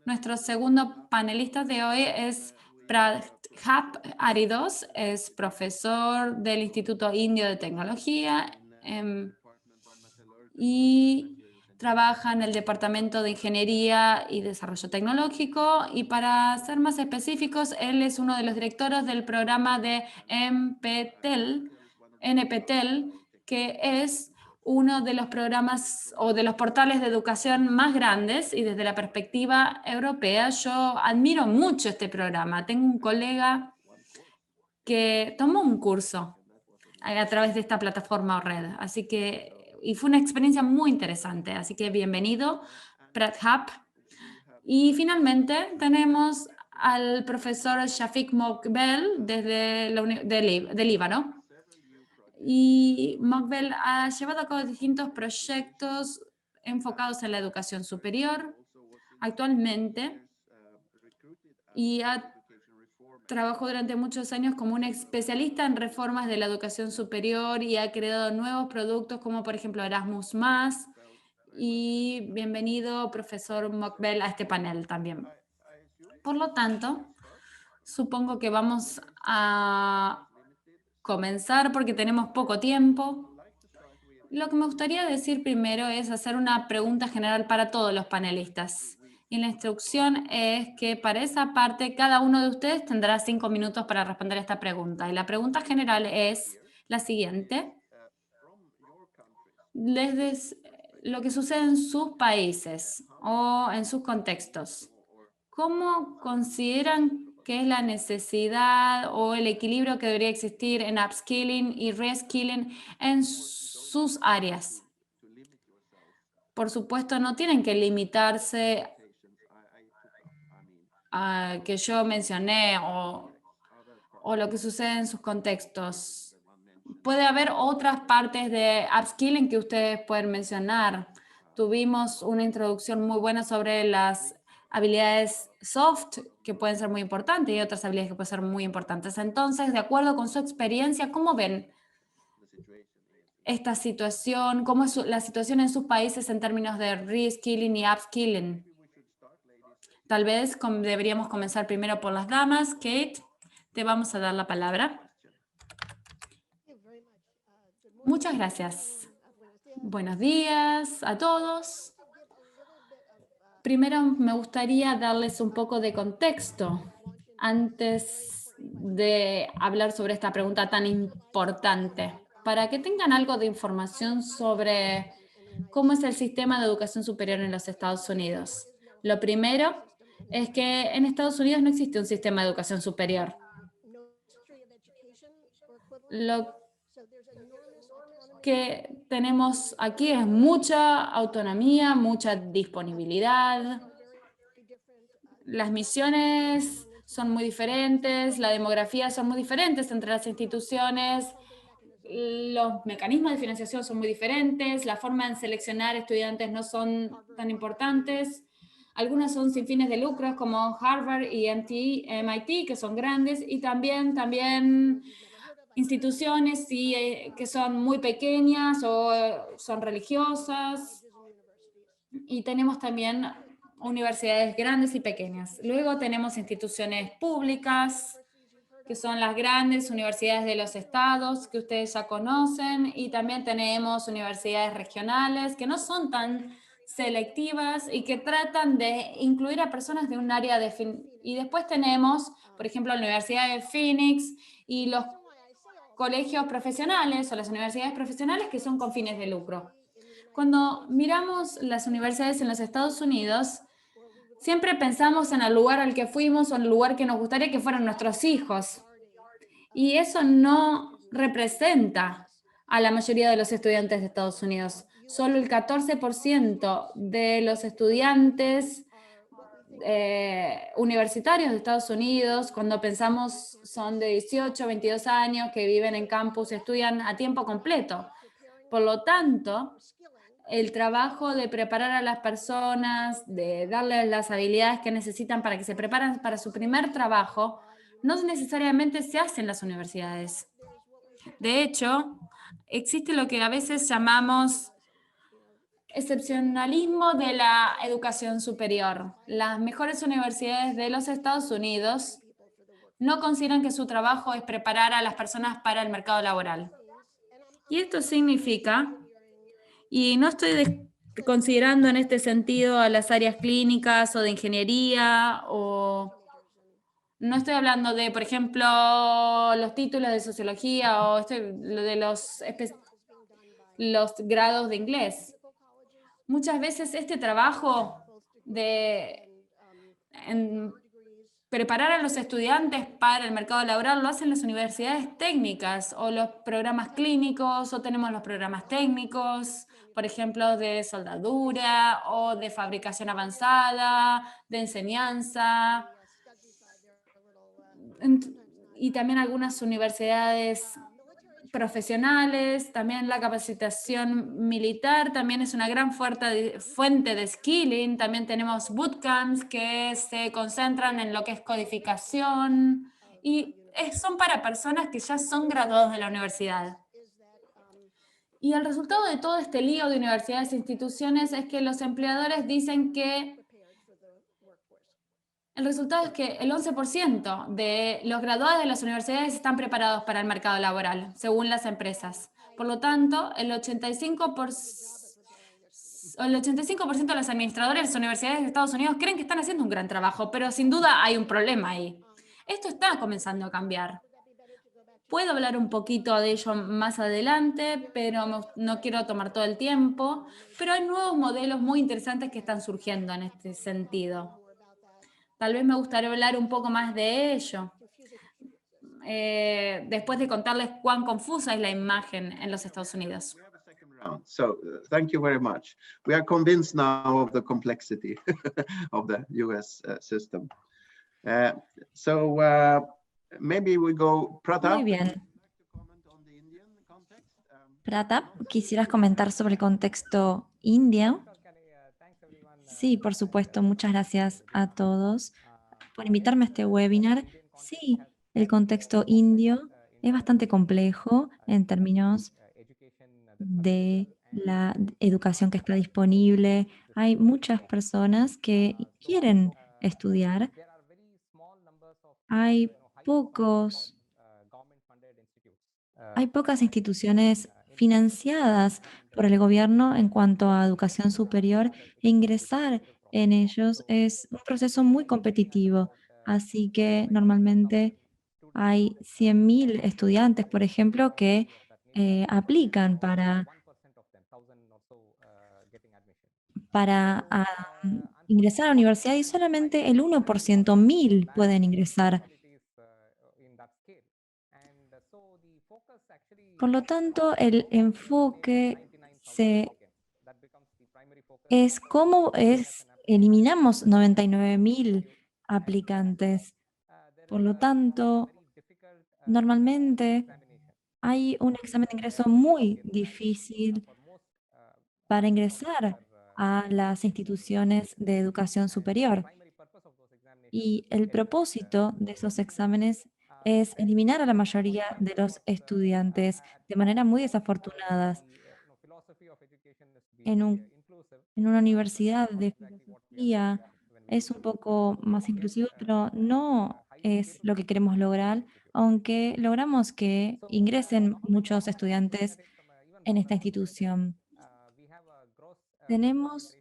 Nuestro segundo panelista de hoy es Pradhap Aridos, es profesor del Instituto Indio de Tecnología y trabaja en el Departamento de Ingeniería y Desarrollo Tecnológico, y para ser más específicos, él es uno de los directores del programa de NPTEL, que es uno de los programas o de los portales de educación más grandes, y desde la perspectiva europea yo admiro mucho este programa. Tengo un colega que tomó un curso a través de esta plataforma o red, y fue una experiencia muy interesante, así que bienvenido, Pradhap. Y finalmente tenemos al profesor Shafiq Mokbel de Líbano. Y Mokbel ha llevado a cabo distintos proyectos enfocados en la educación superior actualmente, y trabajó durante muchos años como un especialista en reformas de la educación superior y ha creado nuevos productos como por ejemplo Erasmus+. Y bienvenido, profesor Mokbel, a este panel también. Por lo tanto, supongo que vamos a comenzar porque tenemos poco tiempo. Lo que me gustaría decir primero es hacer una pregunta general para todos los panelistas. Y la instrucción es que para esa parte cada uno de ustedes tendrá 5 minutos para responder esta pregunta. Y la pregunta general es la siguiente. Desde lo que sucede en sus países o en sus contextos, ¿cómo consideran que es la necesidad o el equilibrio que debería existir en upskilling y reskilling en sus áreas? Por supuesto, no tienen que limitarse a que yo mencioné o lo que sucede en sus contextos. Puede haber otras partes de upskilling que ustedes pueden mencionar. Tuvimos una introducción muy buena sobre las habilidades soft, que pueden ser muy importantes, y otras habilidades que pueden ser muy importantes. Entonces, de acuerdo con su experiencia, ¿cómo ven esta situación? ¿Cómo es la situación en sus países en términos de reskilling y upskilling? Tal vez deberíamos comenzar primero por las damas. Kate, te vamos a dar la palabra. Muchas gracias. Buenos días a todos. Primero me gustaría darles un poco de contexto antes de hablar sobre esta pregunta tan importante, para que tengan algo de información sobre cómo es el sistema de educación superior en los Estados Unidos. Lo primero es que en Estados Unidos no existe un sistema de educación superior. Lo que tenemos aquí es mucha autonomía, mucha disponibilidad. Las misiones son muy diferentes, la demografía son muy diferentes entre las instituciones, los mecanismos de financiación son muy diferentes, la forma de seleccionar estudiantes no son tan importantes. Algunas son sin fines de lucro, como Harvard y MIT, que son grandes, y también instituciones que son muy pequeñas o son religiosas. Y tenemos también universidades grandes y pequeñas. Luego tenemos instituciones públicas, que son las grandes universidades de los estados, que ustedes ya conocen, y también tenemos universidades regionales, que no son tan selectivas y que tratan de incluir a personas de un área y después tenemos, por ejemplo, la Universidad de Phoenix y los colegios profesionales o las universidades profesionales que son con fines de lucro. Cuando miramos las universidades en los Estados Unidos, siempre pensamos en el lugar al que fuimos o en el lugar que nos gustaría que fueran nuestros hijos. Y eso no representa a la mayoría de los estudiantes de Estados Unidos. Solo el 14% de los estudiantes universitarios de Estados Unidos, cuando pensamos, son de 18, 22 años, que viven en campus y estudian a tiempo completo. Por lo tanto, el trabajo de preparar a las personas, de darles las habilidades que necesitan para que se preparen para su primer trabajo, no necesariamente se hace en las universidades. De hecho, existe lo que a veces llamamos excepcionalismo de la educación superior. Las mejores universidades de los Estados Unidos no consideran que su trabajo es preparar a las personas para el mercado laboral. Y esto significa, y no estoy considerando en este sentido a las áreas clínicas o de ingeniería, o no estoy hablando de, por ejemplo, los títulos de sociología o de los grados de inglés. Muchas veces este trabajo de preparar a los estudiantes para el mercado laboral lo hacen las universidades técnicas o los programas clínicos, o tenemos los programas técnicos, por ejemplo, de soldadura o de fabricación avanzada, de enseñanza. Y también algunas universidades profesionales, también la capacitación militar también es una gran fuente de skilling. También tenemos bootcamps que se concentran en lo que es codificación y son para personas que ya son graduados de la universidad. Y el resultado de todo este lío de universidades e instituciones es que los empleadores dicen que el resultado es que el 11% de los graduados de las universidades están preparados para el mercado laboral, según las empresas. Por lo tanto, el 85% de los administradores de las universidades de Estados Unidos creen que están haciendo un gran trabajo, pero sin duda hay un problema ahí. Esto está comenzando a cambiar. Puedo hablar un poquito de ello más adelante, pero no quiero tomar todo el tiempo. Pero hay nuevos modelos muy interesantes que están surgiendo en este sentido. Tal vez me gustaría hablar un poco más de ello, después de contarles cuán confusa es la imagen en los Estados Unidos. So thank you very much. We are convinced now of the complexity of the US system. Maybe we go, Pratap. Muy bien. Pratap, ¿quisieras comentar sobre el contexto indio? Sí, por supuesto. Muchas gracias a todos por invitarme a este webinar. Sí, el contexto indio es bastante complejo en términos de la educación que está disponible. Hay muchas personas que quieren estudiar. Hay pocas instituciones financiadas por el gobierno en cuanto a educación superior, e ingresar en ellos es un proceso muy competitivo. Así que normalmente hay 100.000 estudiantes, por ejemplo, que aplican para ingresar a la universidad, y solamente el 1%, 1.000, pueden ingresar. Por lo tanto, el enfoque es cómo eliminamos 99.000 aplicantes. Por lo tanto, normalmente hay un examen de ingreso muy difícil para ingresar a las instituciones de educación superior. Y el propósito de esos exámenes es eliminar a la mayoría de los estudiantes de manera muy desafortunada. En una universidad de filosofía es un poco más inclusivo, pero no es lo que queremos lograr, aunque logramos que ingresen muchos estudiantes en esta institución. Tenemos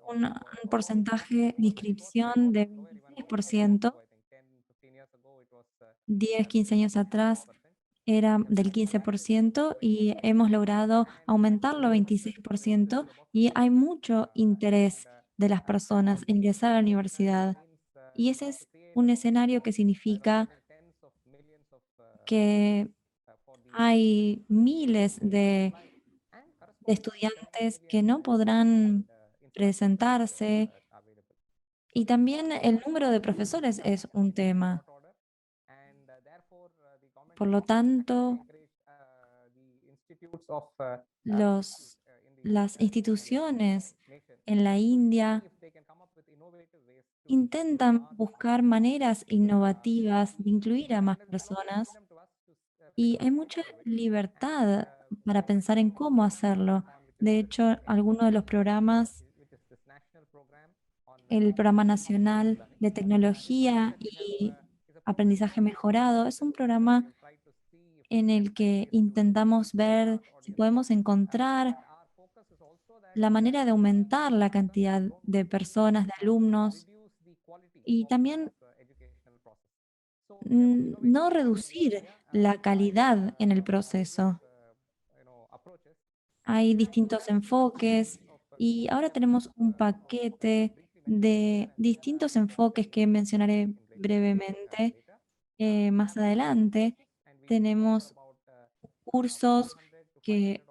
un porcentaje de inscripción de 26%. 10, 15 años atrás era del 15% y hemos logrado aumentarlo a 26% y hay mucho interés de las personas en ingresar a la universidad. Y ese es un escenario que significa que hay miles de estudiantes que no podrán presentarse y también el número de profesores es un tema. Por lo tanto, los, las instituciones en la India intentan buscar maneras innovativas de incluir a más personas y hay mucha libertad para pensar en cómo hacerlo. De hecho, algunos de los programas, el Programa Nacional de Tecnología y Aprendizaje Mejorado, es un programa en el que intentamos ver si podemos encontrar la manera de aumentar la cantidad de personas, de alumnos, y también no reducir la calidad en el proceso. Hay distintos enfoques y ahora tenemos un paquete de distintos enfoques que mencionaré brevemente más adelante. Tenemos cursos que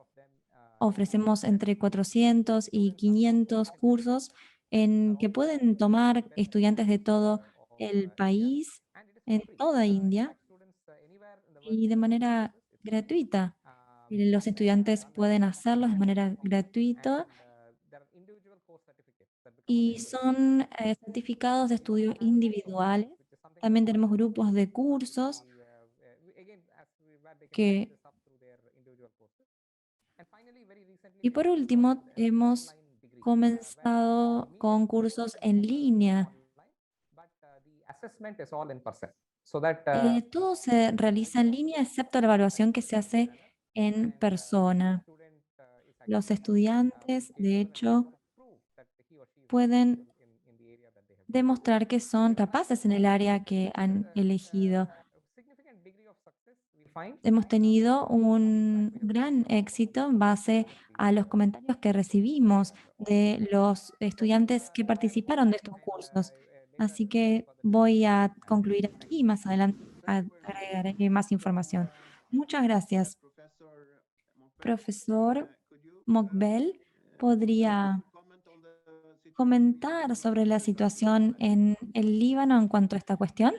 ofrecemos entre 400 y 500 cursos en que pueden tomar estudiantes de todo el país, en toda India, y de manera gratuita. Los estudiantes pueden hacerlo de manera gratuita y son certificados de estudio individuales. También tenemos grupos de cursos que... Y por último, hemos comenzado con cursos en línea. Todo se realiza en línea excepto la evaluación que se hace en persona. Los estudiantes, de hecho, pueden demostrar que son capaces en el área que han elegido. Hemos tenido un gran éxito en base a los comentarios que recibimos de los estudiantes que participaron de estos cursos. Así que voy a concluir aquí y más adelante agregaré más información. Muchas gracias. Profesor Mokbel, ¿podría comentar sobre la situación en el Líbano en cuanto a esta cuestión?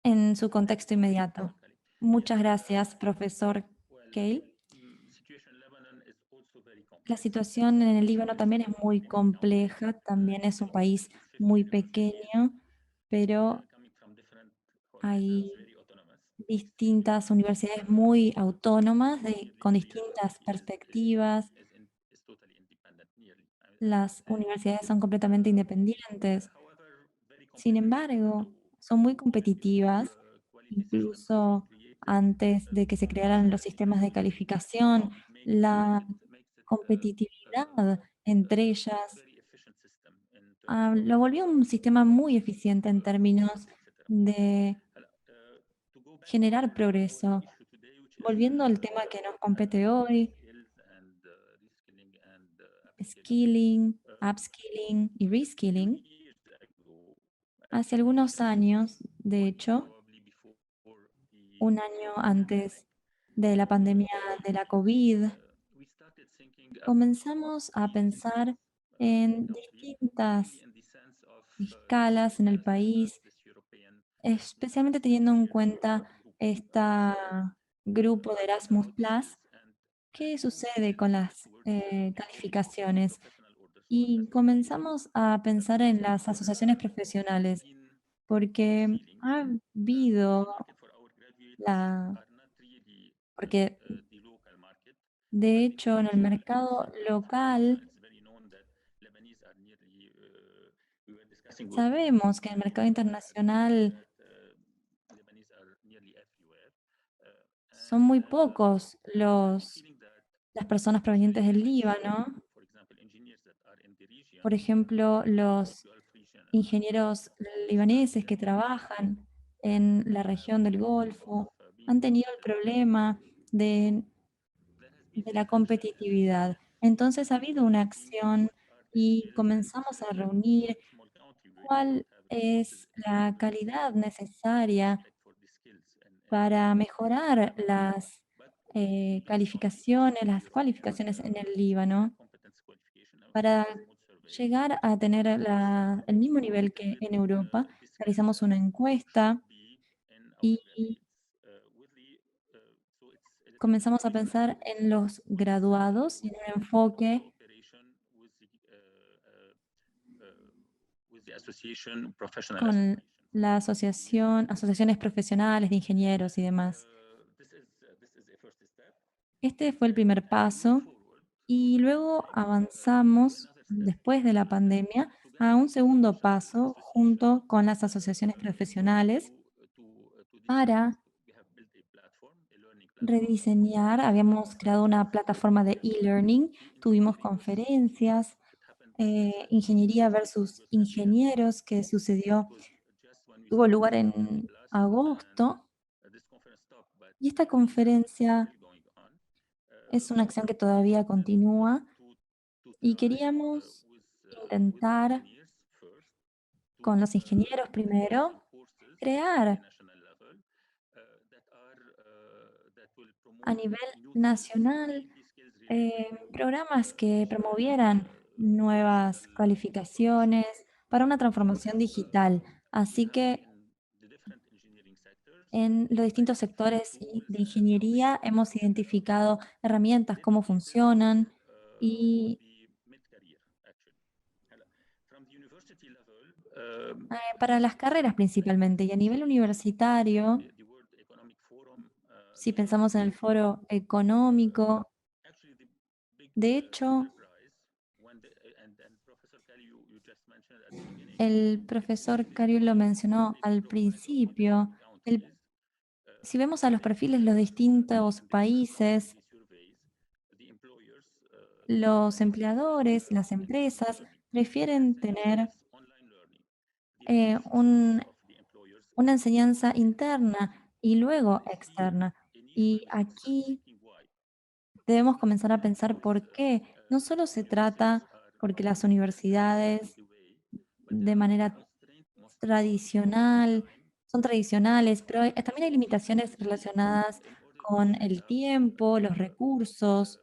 En su contexto inmediato. Muchas gracias, profesor Cale. La situación en el Líbano también es muy compleja, también es un país muy pequeño, pero hay distintas universidades muy autónomas, con distintas perspectivas. Las universidades son completamente independientes. Sin embargo, son muy competitivas, incluso antes de que se crearan los sistemas de calificación, la competitividad entre ellas lo volvió un sistema muy eficiente en términos de generar progreso. Volviendo al tema que nos compete hoy, skilling, upskilling y reskilling, hace algunos años, de hecho, un año antes de la pandemia de la COVID, comenzamos a pensar en distintas escalas en el país, especialmente teniendo en cuenta este grupo de Erasmus Plus. ¿Qué sucede con las calificaciones? Y comenzamos a pensar en las asociaciones profesionales, porque ha habido porque de hecho en el mercado local sabemos que en el mercado internacional son muy pocos las personas provenientes del Líbano. Por ejemplo, los ingenieros libaneses que trabajan en la región del Golfo han tenido el problema de la competitividad. Entonces ha habido una acción y comenzamos a reunir cuál es la calidad necesaria para mejorar las cualificaciones en el Líbano, para llegar a tener el mismo nivel que en Europa. Realizamos una encuesta y comenzamos a pensar en los graduados y en un enfoque con la asociaciones profesionales de ingenieros y demás. Este fue el primer paso y luego avanzamos, después de la pandemia, a un segundo paso junto con las asociaciones profesionales para rediseñar. Habíamos creado una plataforma de e-learning, tuvimos conferencias, ingeniería versus ingenieros, que tuvo lugar en agosto, y esta conferencia es una acción que todavía continúa y queríamos intentar, con los ingenieros primero, crear a nivel nacional programas que promovieran nuevas cualificaciones para una transformación digital. Así que en los distintos sectores de ingeniería hemos identificado herramientas, cómo funcionan y para las carreras principalmente. Y a nivel universitario, si pensamos en el foro económico, de hecho, el profesor Cariu lo mencionó al principio. Si vemos a los perfiles de los distintos países, los empleadores, las empresas prefieren tener eh, un- una enseñanza interna y luego externa. Y aquí debemos comenzar a pensar por qué. No solo se trata porque las universidades de manera tradicional son tradicionales, pero también hay limitaciones relacionadas con el tiempo, los recursos,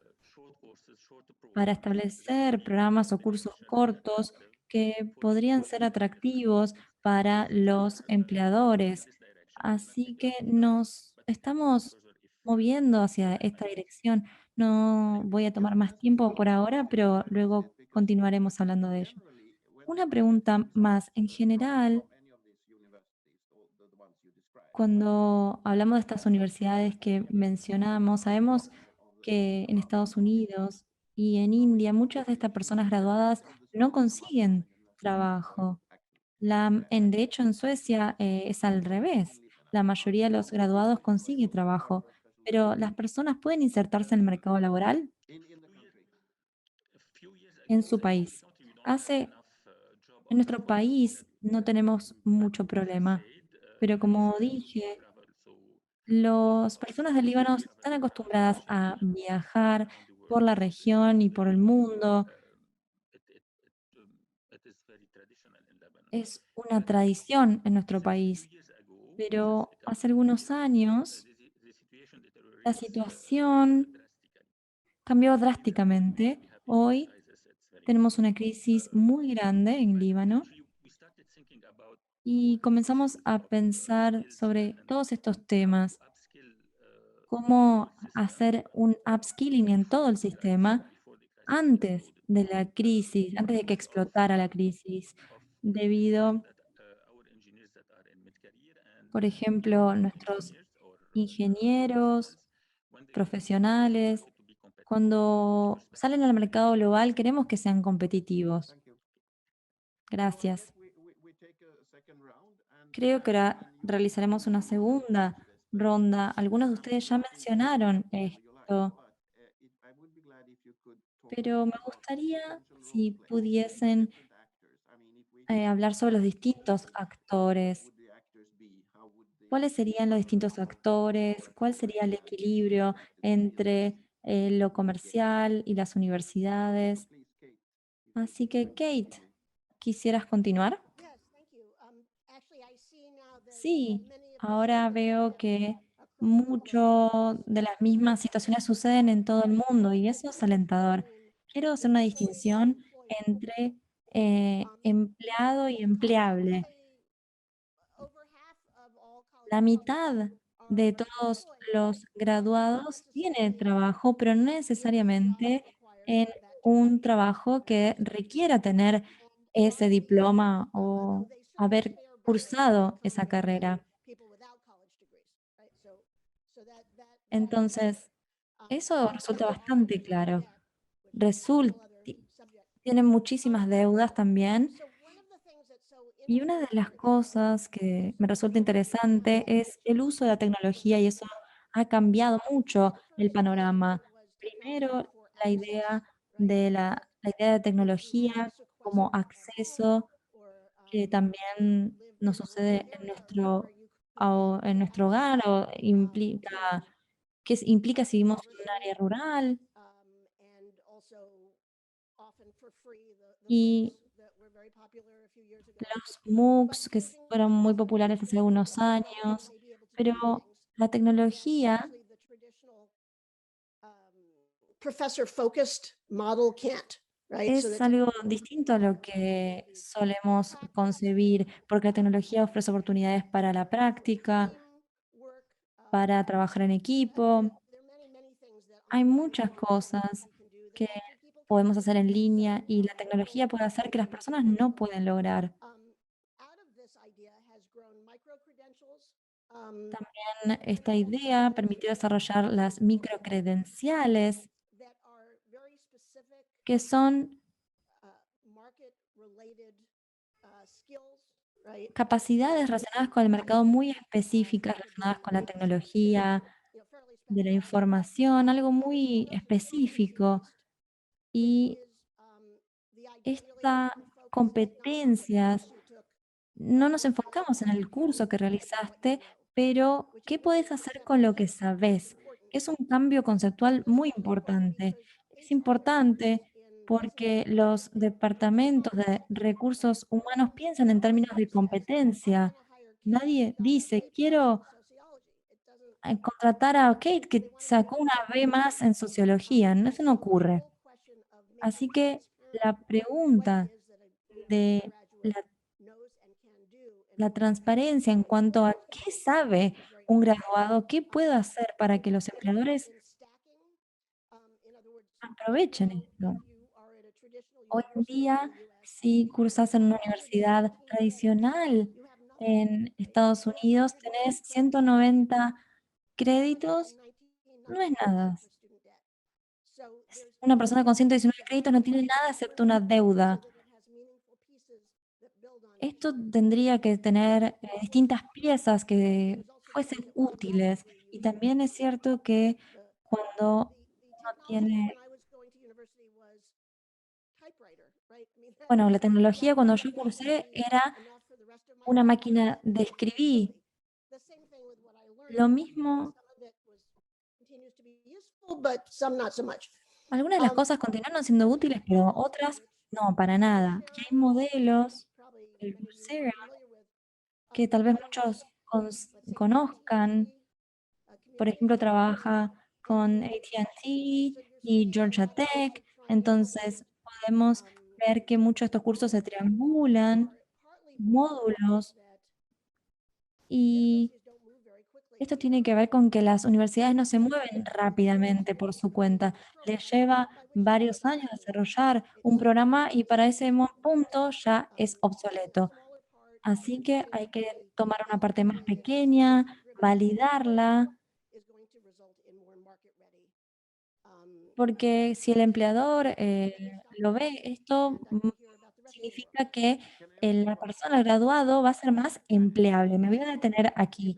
para establecer programas o cursos cortos que podrían ser atractivos para los empleadores. Así que nos estamos moviendo hacia esta dirección. No voy a tomar más tiempo por ahora, pero luego continuaremos hablando de ello. Una pregunta más. En general, cuando hablamos de estas universidades que mencionamos, sabemos que en Estados Unidos y en India muchas de estas personas graduadas no consiguen trabajo. De hecho, en Suecia es al revés. La mayoría de los graduados consigue trabajo, pero las personas pueden insertarse en el mercado laboral en su país. En nuestro país no tenemos mucho problema, pero como dije, las personas del Líbano están acostumbradas a viajar por la región y por el mundo. Es una tradición en nuestro país, pero hace algunos años la situación cambió drásticamente. Hoy tenemos una crisis muy grande en Líbano y comenzamos a pensar sobre todos estos temas, cómo hacer un upskilling en todo el sistema antes de la crisis, antes de que explotara la crisis, debido, por ejemplo, nuestros ingenieros profesionales, cuando salen al mercado global, queremos que sean competitivos. Gracias. Creo que ahora realizaremos una segunda ronda. Algunos de ustedes ya mencionaron esto, pero me gustaría si pudiesen hablar sobre los distintos actores. ¿Cuáles serían los distintos actores? ¿Cuál sería el equilibrio entre lo comercial y las universidades? Así que, Kate, ¿quisieras continuar? Sí, ahora veo que mucho de las mismas situaciones suceden en todo el mundo y eso es alentador. Quiero hacer una distinción entre empleado y empleable. La mitad de todos los graduados tiene trabajo, pero no necesariamente en un trabajo que requiera tener ese diploma o haber cursado esa carrera. Entonces, eso resulta bastante claro. Tienen muchísimas deudas también. Y una de las cosas que me resulta interesante es el uso de la tecnología y eso ha cambiado mucho el panorama. Primero, la idea de tecnología como acceso, que también nos sucede en en nuestro hogar o implica, implica si vivimos en un área rural. Y los MOOCs que fueron muy populares hace unos años, pero la tecnología professor focused model can't, right? So es that algo distinto a lo que solemos concebir, porque la tecnología ofrece oportunidades para la práctica, work, para trabajar en equipo. Hay muchas cosas que podemos hacer en línea y la tecnología puede hacer que las personas no pueden lograr. También esta idea permitió desarrollar las microcredenciales, que son capacidades relacionadas con el mercado muy específicas, relacionadas con la tecnología, de la información, algo muy específico. Y estas competencias, no nos enfocamos en el curso que realizaste, pero ¿qué puedes hacer con lo que sabes? Es un cambio conceptual muy importante. Es importante porque los departamentos de recursos humanos piensan en términos de competencia. Nadie dice, quiero contratar a Kate que sacó una B más en sociología. No, eso no ocurre. Así que la pregunta de la transparencia en cuanto a qué sabe un graduado, qué puedo hacer para que los empleadores aprovechen esto. Hoy en día, si cursas en una universidad tradicional en Estados Unidos, tenés 190 créditos, no es nada. Una persona con 119 créditos no tiene nada excepto una deuda. Esto tendría que tener distintas piezas que fuesen útiles. Y también es cierto que cuando uno tiene, bueno, la tecnología cuando yo cursé era una máquina de escribir. Lo mismo, but some not so much. algunas de las cosas continuaron siendo útiles, pero otras no, para nada. Y hay modelos, el Coursera, que tal vez muchos conozcan. Por ejemplo, trabaja con AT&T y Georgia Tech, entonces podemos ver que muchos de estos cursos se triangulan, módulos, y esto tiene que ver con que las universidades no se mueven rápidamente por su cuenta. Les lleva varios años desarrollar un programa y para ese punto ya es obsoleto. Así que hay que tomar una parte más pequeña, validarla, porque si el empleador lo ve, esto significa que la persona, el graduado, va a ser más empleable. Me voy a detener aquí.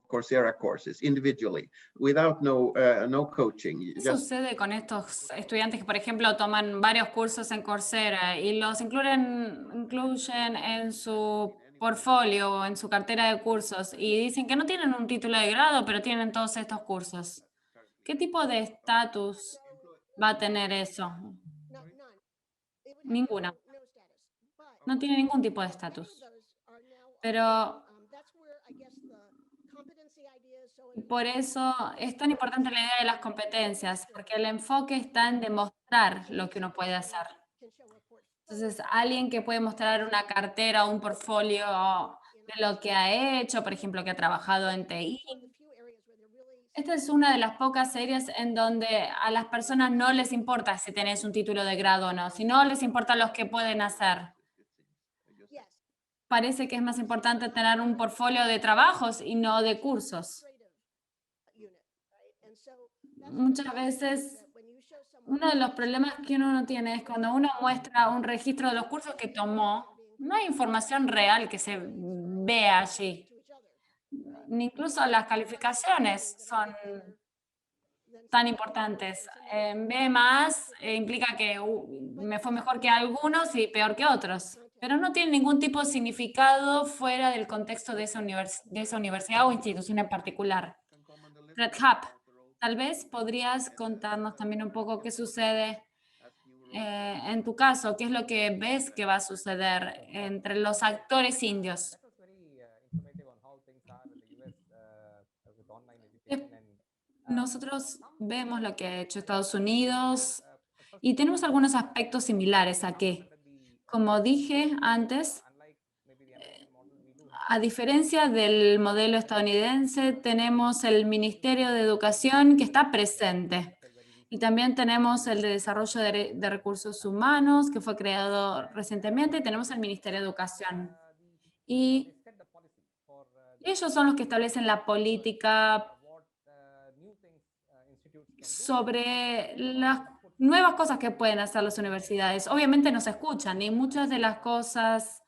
Coursera courses individually without no coaching. ¿Qué sucede con estos estudiantes que, por ejemplo, toman varios cursos en Coursera y los incluyen en su portfolio o en su cartera de cursos y dicen que no tienen un título de grado, pero tienen todos estos cursos. ¿Qué tipo de estatus va a tener eso? Ninguna. No tiene ningún tipo de estatus. Pero por eso es tan importante la idea de las competencias, porque el enfoque está en demostrar lo que uno puede hacer. Entonces, alguien que puede mostrar una cartera o un portfolio de lo que ha hecho, por ejemplo, que ha trabajado en TI. Esta es una de las pocas áreas en donde a las personas no les importa si tenés un título de grado o no, sino les importa lo que pueden hacer. Parece que es más importante tener un portfolio de trabajos y no de cursos. Muchas veces, uno de los problemas que uno no tiene es cuando uno muestra un registro de los cursos que tomó, no hay información real que se vea allí. Ni incluso las calificaciones son tan importantes. B más implica que me fue mejor que algunos y peor que otros, pero no tiene ningún tipo de significado fuera del contexto de esa universidad o institución en particular. Red Hat, tal vez podrías contarnos también un poco qué sucede en tu caso, qué es lo que ves que va a suceder entre los actores indios. Nosotros vemos lo que ha hecho Estados Unidos y tenemos algunos aspectos similares aquí. Como dije antes, a diferencia del modelo estadounidense, tenemos el Ministerio de Educación que está presente. Y también tenemos el de Desarrollo de Recursos Humanos, que fue creado recientemente, y tenemos el Ministerio de Educación. Y ellos son los que establecen la política sobre las nuevas cosas que pueden hacer las universidades. Obviamente nos escuchan y muchas de las cosas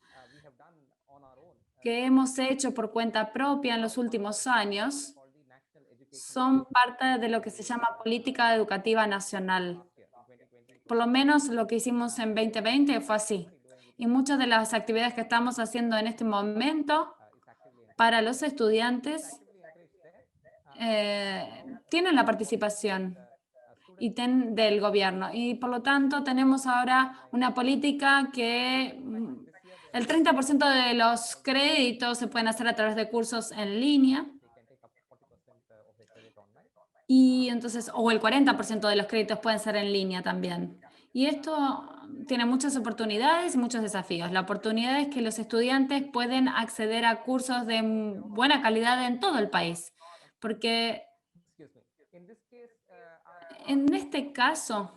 que hemos hecho por cuenta propia en los últimos años son parte de lo que se llama política educativa nacional. Por lo menos lo que hicimos en 2020 fue así. Y muchas de las actividades que estamos haciendo en este momento para los estudiantes tienen la participación del gobierno. Y por lo tanto tenemos ahora una política que el 30% de los créditos se pueden hacer a través de cursos en línea. Y entonces, o el 40% de los créditos pueden ser en línea también. Y esto tiene muchas oportunidades y muchos desafíos. La oportunidad es que los estudiantes pueden acceder a cursos de buena calidad en todo el país, porque en este caso,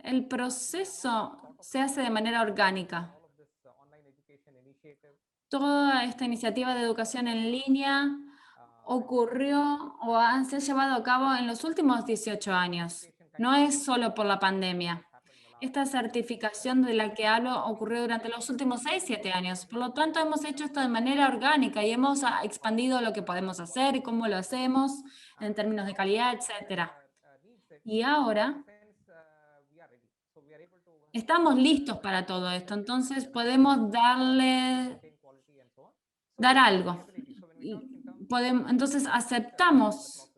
el proceso se hace de manera orgánica. Toda esta iniciativa de educación en línea ocurrió o se ha llevado a cabo en los últimos 18 años. No es solo por la pandemia. Esta certificación de la que hablo ocurrió durante los últimos 6-7 años. Por lo tanto, hemos hecho esto de manera orgánica y hemos expandido lo que podemos hacer y cómo lo hacemos en términos de calidad, etc. Y ahora estamos listos para todo esto. Entonces, podemos dar algo. Entonces, aceptamos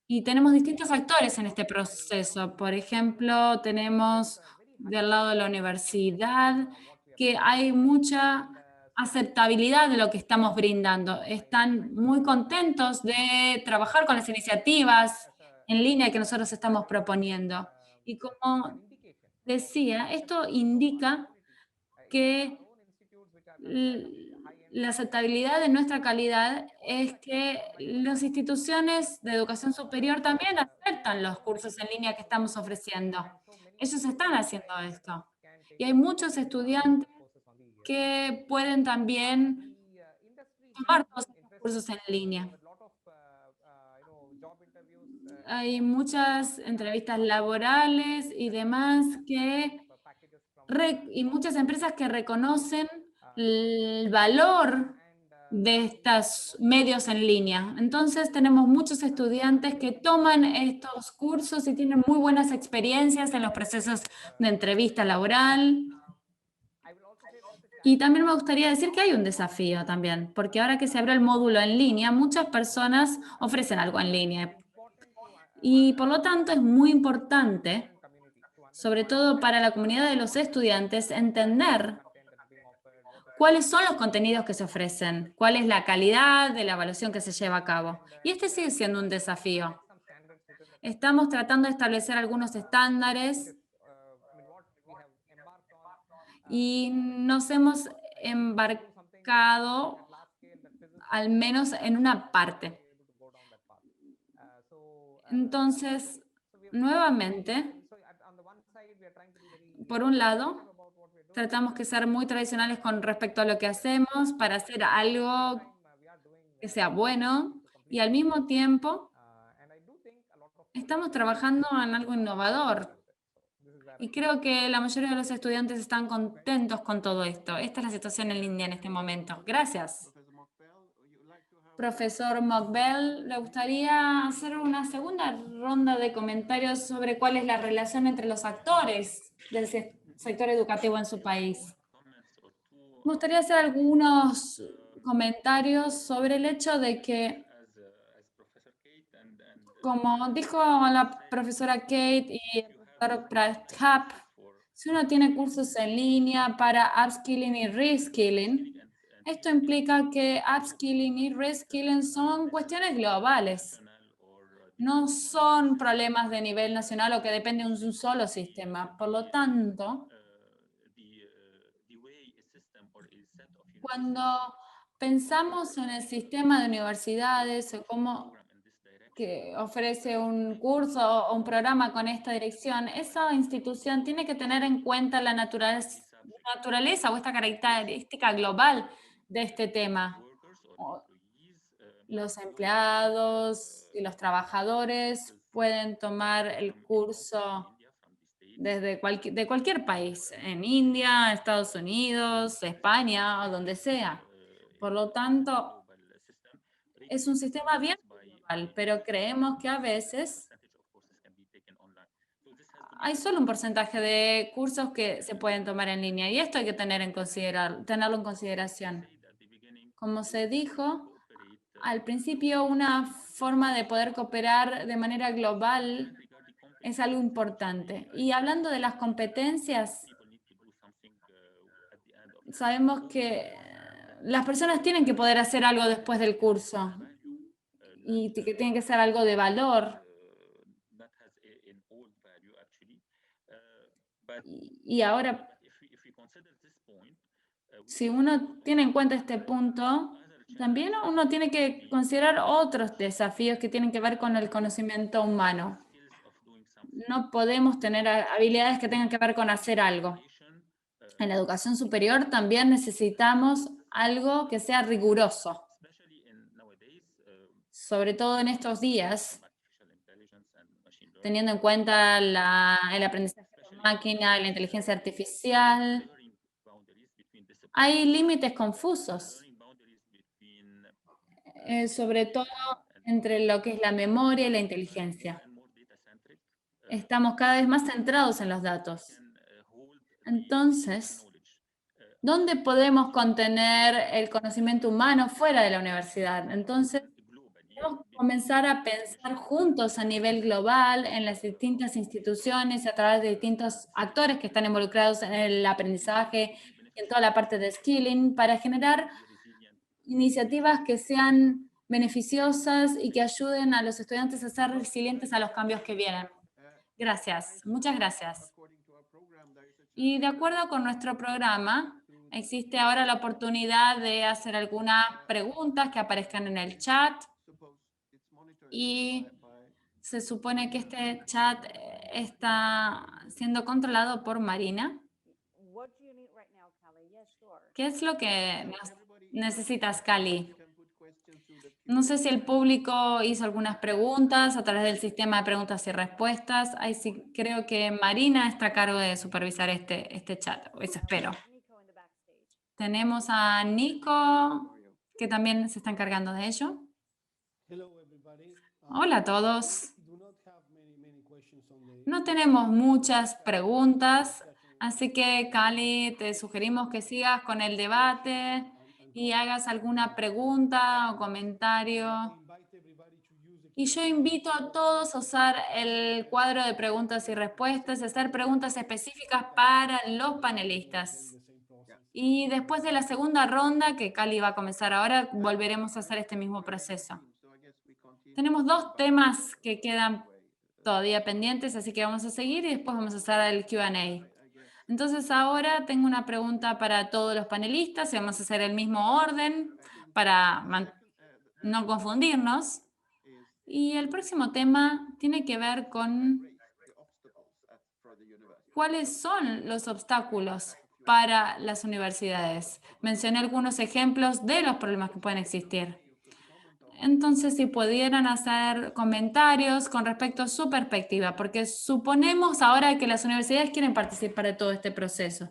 y tenemos distintos actores en este proceso. Por ejemplo, tenemos del lado de la universidad que hay mucha aceptabilidad de lo que estamos brindando. Están muy contentos de trabajar con las iniciativas en línea que nosotros estamos proponiendo. Y como decía, esto indica que la aceptabilidad de nuestra calidad es que las instituciones de educación superior también aceptan los cursos en línea que estamos ofreciendo. Ellos están haciendo esto. Y hay muchos estudiantes que pueden también tomar todos estos cursos en línea. Hay muchas entrevistas laborales y demás y muchas empresas que reconocen el valor de estos medios en línea. Entonces tenemos muchos estudiantes que toman estos cursos y tienen muy buenas experiencias en los procesos de entrevista laboral. Y también me gustaría decir que hay un desafío también, porque ahora que se abrió el módulo en línea, muchas personas ofrecen algo en línea. Y por lo tanto es muy importante, sobre todo para la comunidad de los estudiantes, entender cuáles son los contenidos que se ofrecen, cuál es la calidad de la evaluación que se lleva a cabo. Y este sigue siendo un desafío. Estamos tratando de establecer algunos estándares y nos hemos embarcado al menos en una parte. Entonces, nuevamente, por un lado, tratamos que ser muy tradicionales con respecto a lo que hacemos para hacer algo que sea bueno y al mismo tiempo estamos trabajando en algo innovador. Y creo que la mayoría de los estudiantes están contentos con todo esto. Esta es la situación en India en este momento. Gracias. Profesor Mokbel, ¿le gustaría hacer una segunda ronda de comentarios sobre cuál es la relación entre los actores del sector educativo en su país? Me gustaría hacer algunos comentarios sobre el hecho de que, como dijo la profesora Kate y el profesor Pratap, si uno tiene cursos en línea para upskilling y reskilling, esto implica que upskilling y reskilling son cuestiones globales. No son problemas de nivel nacional o que dependen de un solo sistema. Por lo tanto, cuando pensamos en el sistema de universidades o cómo que ofrece un curso o un programa con esta dirección, esa institución tiene que tener en cuenta la naturaleza o esta característica global de este tema. Los empleados y los trabajadores pueden tomar el curso de cualquier país, en India, Estados Unidos, España o donde sea. Por lo tanto, es un sistema bien global, pero creemos que a veces hay solo un porcentaje de cursos que se pueden tomar en línea y esto hay que tenerlo en consideración. Como se dijo, al principio una forma de poder cooperar de manera global es algo importante. Y hablando de las competencias, sabemos que las personas tienen que poder hacer algo después del curso y que tiene que ser algo de valor. Y ahora, si uno tiene en cuenta este punto, también uno tiene que considerar otros desafíos que tienen que ver con el conocimiento humano. No podemos tener habilidades que tengan que ver con hacer algo. En la educación superior también necesitamos algo que sea riguroso. Sobre todo en estos días, teniendo en cuenta el aprendizaje de máquina, la inteligencia artificial, hay límites confusos, sobre todo entre lo que es la memoria y la inteligencia. Estamos cada vez más centrados en los datos. Entonces, ¿dónde podemos contener el conocimiento humano fuera de la universidad? Entonces, debemos comenzar a pensar juntos a nivel global en las distintas instituciones y a través de distintos actores que están involucrados en el aprendizaje y en toda la parte de skilling para generar iniciativas que sean beneficiosas y que ayuden a los estudiantes a ser resilientes a los cambios que vienen. Gracias, muchas gracias. Y de acuerdo con nuestro programa, existe ahora la oportunidad de hacer algunas preguntas que aparezcan en el chat. Y se supone que este chat está siendo controlado por Marina. ¿Qué es lo que necesitas, Cali? No sé si el público hizo algunas preguntas a través del sistema de preguntas y respuestas. Ahí sí creo que Marina está a cargo de supervisar este chat. Eso espero. Tenemos a Nico, que también se está encargando de ello. Hola a todos. No tenemos muchas preguntas Así que, Cali, te sugerimos que sigas con el debate y hagas alguna pregunta o comentario. Y yo invito a todos a usar el cuadro de preguntas y respuestas y hacer preguntas específicas para los panelistas. Y después de la segunda ronda, que Cali va a comenzar ahora, volveremos a hacer este mismo proceso. Tenemos 2 temas que quedan todavía pendientes, así que vamos a seguir y después vamos a hacer el Q&A. Entonces ahora tengo una pregunta para todos los panelistas y vamos a hacer el mismo orden para no confundirnos. Y el próximo tema tiene que ver con cuáles son los obstáculos para las universidades. Mencioné algunos ejemplos de los problemas que pueden existir. Entonces, si pudieran hacer comentarios con respecto a su perspectiva, porque suponemos ahora que las universidades quieren participar de todo este proceso,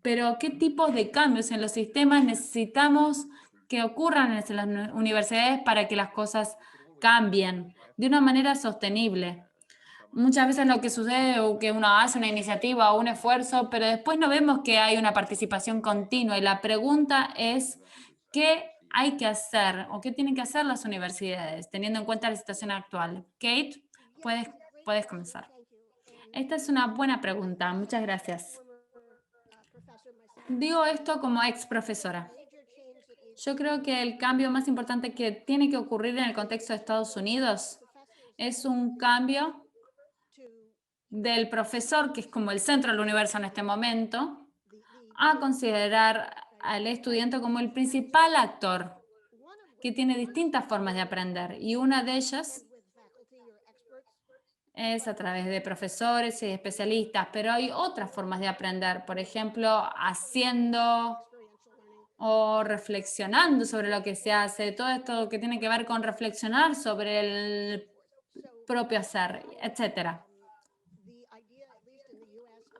pero ¿qué tipos de cambios en los sistemas necesitamos que ocurran en las universidades para que las cosas cambien de una manera sostenible? Muchas veces lo que sucede es que uno hace una iniciativa o un esfuerzo, pero después no vemos que hay una participación continua. Y la pregunta es, ¿qué hay que hacer o qué tienen que hacer las universidades teniendo en cuenta la situación actual? Kate, puedes comenzar. Esta es una buena pregunta. Muchas gracias. Digo esto como ex profesora. Yo creo que el cambio más importante que tiene que ocurrir en el contexto de Estados Unidos es un cambio del profesor, que es como el centro del universo en este momento, a considerar al estudiante como el principal actor, que tiene distintas formas de aprender. Y una de ellas es a través de profesores y especialistas, pero hay otras formas de aprender, por ejemplo, haciendo o reflexionando sobre lo que se hace, todo esto que tiene que ver con reflexionar sobre el propio hacer, etcétera.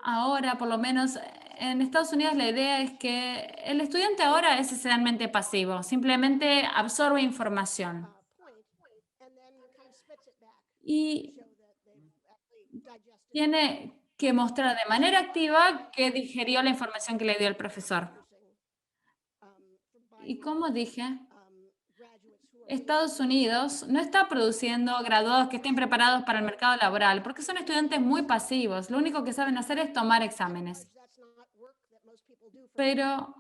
Ahora, por lo menos en Estados Unidos, la idea es que el estudiante ahora es esencialmente pasivo, simplemente absorbe información. Y tiene que mostrar de manera activa que digerió la información que le dio el profesor. Y como dije, Estados Unidos no está produciendo graduados que estén preparados para el mercado laboral, porque son estudiantes muy pasivos. Lo único que saben hacer es tomar exámenes. Pero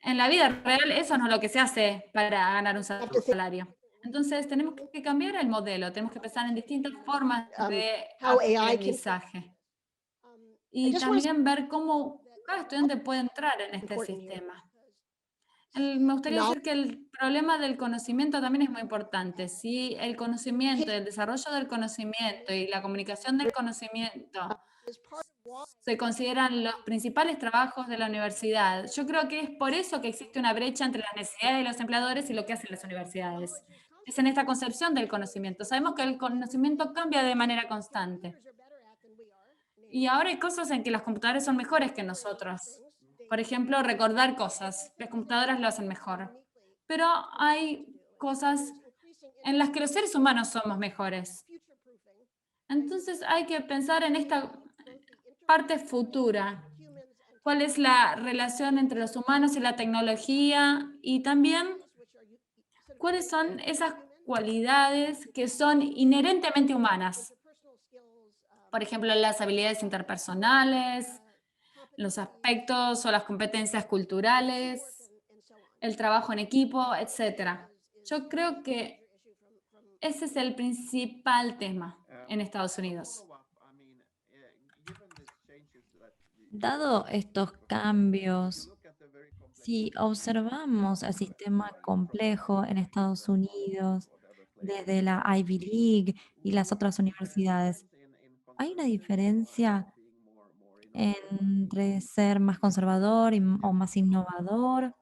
en la vida real eso no es lo que se hace para ganar un salario. Entonces tenemos que cambiar el modelo, tenemos que pensar en distintas formas de aprendizaje. Y también ver cómo cada estudiante puede entrar en este sistema. Me gustaría decir que el problema del conocimiento también es muy importante. Si el conocimiento, el desarrollo del conocimiento y la comunicación del conocimiento se consideran los principales trabajos de la universidad, yo creo que es por eso que existe una brecha entre las necesidades de los empleadores y lo que hacen las universidades. Es en esta concepción del conocimiento. Sabemos que el conocimiento cambia de manera constante. Y ahora hay cosas en que las computadoras son mejores que nosotros. Por ejemplo, recordar cosas. Las computadoras lo hacen mejor. Pero hay cosas en las que los seres humanos somos mejores. Entonces hay que pensar en esta parte futura. ¿Cuál es la relación entre los humanos y la tecnología? Y también, ¿cuáles son esas cualidades que son inherentemente humanas? Por ejemplo, las habilidades interpersonales, los aspectos o las competencias culturales, el trabajo en equipo, etc. Yo creo que ese es el principal tema en Estados Unidos. Dado estos cambios, si observamos el sistema complejo en Estados Unidos, desde la Ivy League y las otras universidades, ¿hay una diferencia entre ser más conservador o más innovador?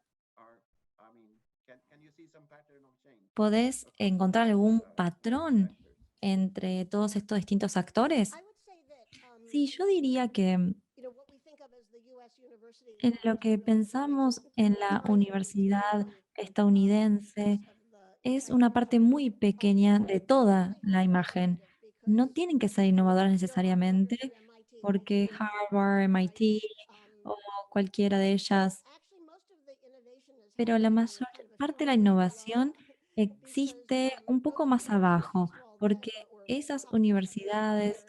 ¿Podés encontrar algún patrón entre todos estos distintos actores? Sí, yo diría que en lo que pensamos en la universidad estadounidense es una parte muy pequeña de toda la imagen. No tienen que ser innovadoras necesariamente, porque Harvard, MIT o cualquiera de ellas, pero la mayor parte de la innovación existe un poco más abajo, porque esas universidades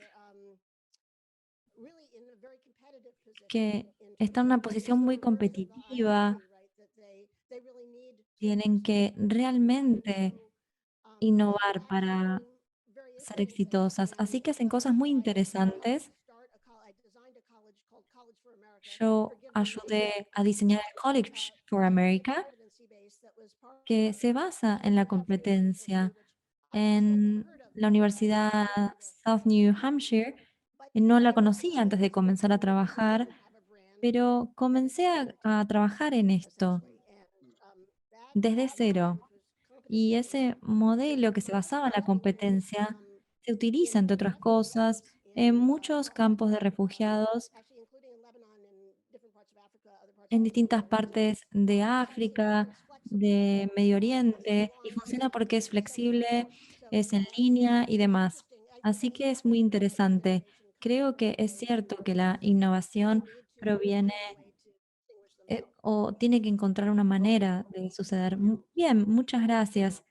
que están en una posición muy competitiva tienen que realmente innovar para ser exitosas. Así que hacen cosas muy interesantes. Yo ayudé a diseñar el College for America, que se basa en la competencia. En la Universidad South New Hampshire, no la conocía antes de comenzar a trabajar, pero comencé a trabajar en esto desde cero. Y ese modelo que se basaba en la competencia se utiliza, entre otras cosas, en muchos campos de refugiados en distintas partes de África, de Medio Oriente, y funciona porque es flexible, es en línea y demás. Así que es muy interesante. Creo que es cierto que la innovación proviene o tiene que encontrar una manera de suceder. Bien, muchas gracias.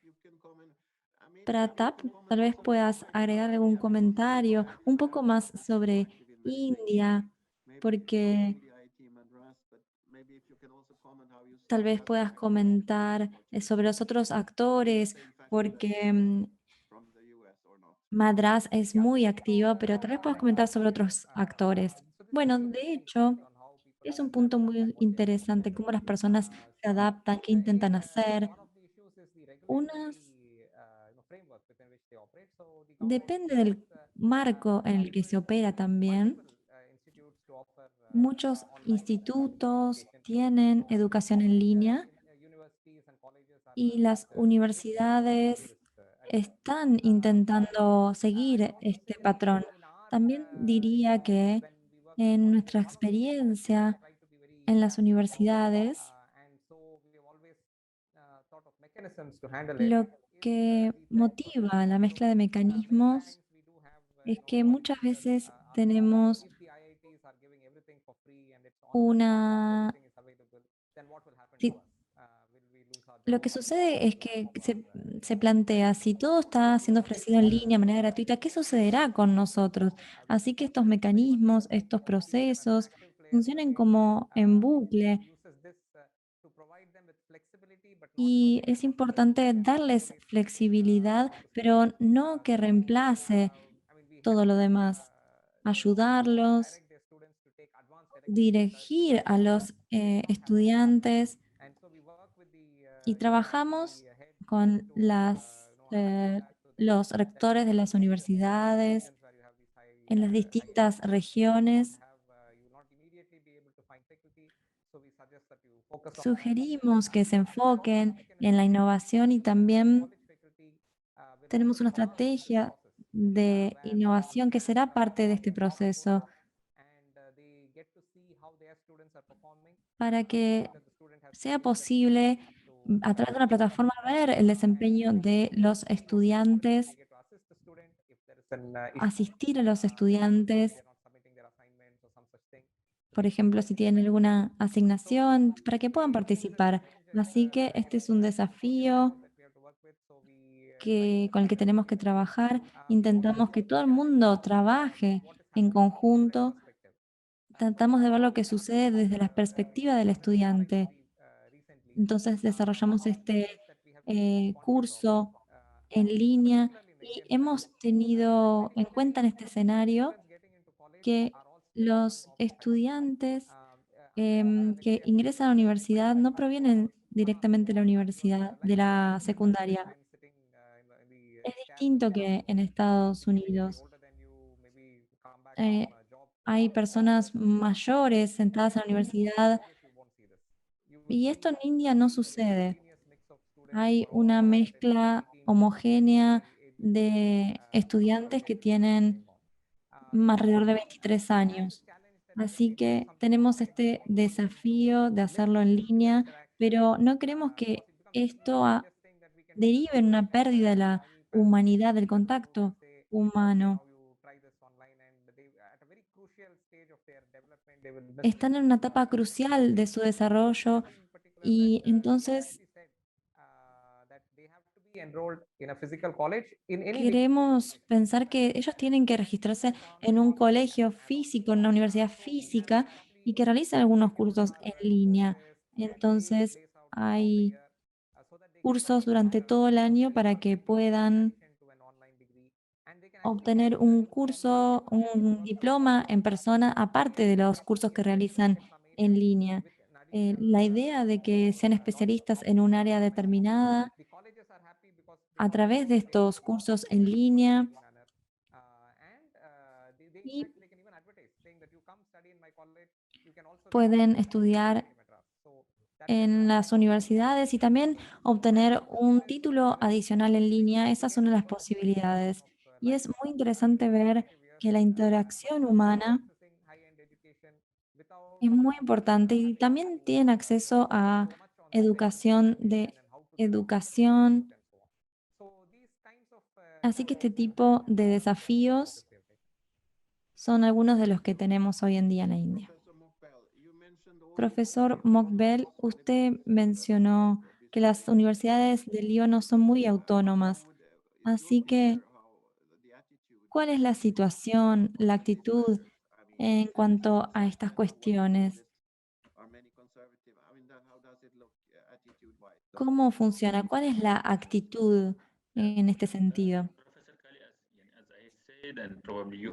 Pratap, tal vez puedas agregar algún comentario un poco más sobre India, porque tal vez puedas comentar sobre los otros actores, porque Madras es muy activa, pero tal vez puedas comentar sobre otros actores. Bueno, de hecho, es un punto muy interesante cómo las personas se adaptan, qué intentan hacer. Unas depende del marco en el que se opera también. Muchos institutos tienen educación en línea y las universidades están intentando seguir este patrón. También diría que en nuestra experiencia en las universidades, lo que motiva la mezcla de mecanismos es que muchas veces tenemos una... si- Lo que sucede es que se plantea, si todo está siendo ofrecido en línea de manera gratuita, ¿qué sucederá con nosotros? Así que estos mecanismos, estos procesos, funcionan como en bucle y es importante darles flexibilidad, pero no que reemplace todo lo demás. Ayudarlos, dirigir a los estudiantes y trabajamos con los rectores de las universidades en las distintas regiones. Sugerimos que se enfoquen en la innovación y también tenemos una estrategia de innovación que será parte de este proceso para que sea posible a través de una plataforma ver el desempeño de los estudiantes, asistir a los estudiantes, por ejemplo, si tienen alguna asignación, para que puedan participar. Así que este es un desafío con el que tenemos que trabajar. Intentamos que todo el mundo trabaje en conjunto. Tratamos de ver lo que sucede desde la perspectiva del estudiante. Entonces desarrollamos este curso en línea y hemos tenido en cuenta en este escenario que los estudiantes que ingresan a la universidad no provienen directamente de la universidad, de la secundaria. Es distinto que en Estados Unidos. Eh, Hay personas mayores sentadas en la universidad y esto en India no sucede. Hay una mezcla homogénea de estudiantes que tienen alrededor de 23 años. Así que tenemos este desafío de hacerlo en línea, pero no queremos que esto derive en una pérdida de la humanidad, del contacto humano. están en una etapa crucial de su desarrollo y entonces queremos pensar que ellos tienen que registrarse en un colegio físico, en una universidad física y que realicen algunos cursos en línea. Entonces, hay cursos durante todo el año para que puedan obtener un curso, un diploma en persona, aparte de los cursos que realizan en línea. La idea de que sean especialistas en un área determinada a través de estos cursos en línea y pueden estudiar en las universidades y también obtener un título adicional en línea. Esas son las posibilidades. Y es muy interesante ver que la interacción humana es muy importante y también tienen acceso a educación. Así que este tipo de desafíos son algunos de los que tenemos hoy en día en la India. Professor Mokbel, you mentioned also Profesor about Mokbel, usted mencionó que las universidades del Líbano son muy autónomas. Así que, ¿cuál es la situación, la actitud en cuanto a estas cuestiones? ¿Cómo funciona? ¿Cuál es la actitud en este sentido?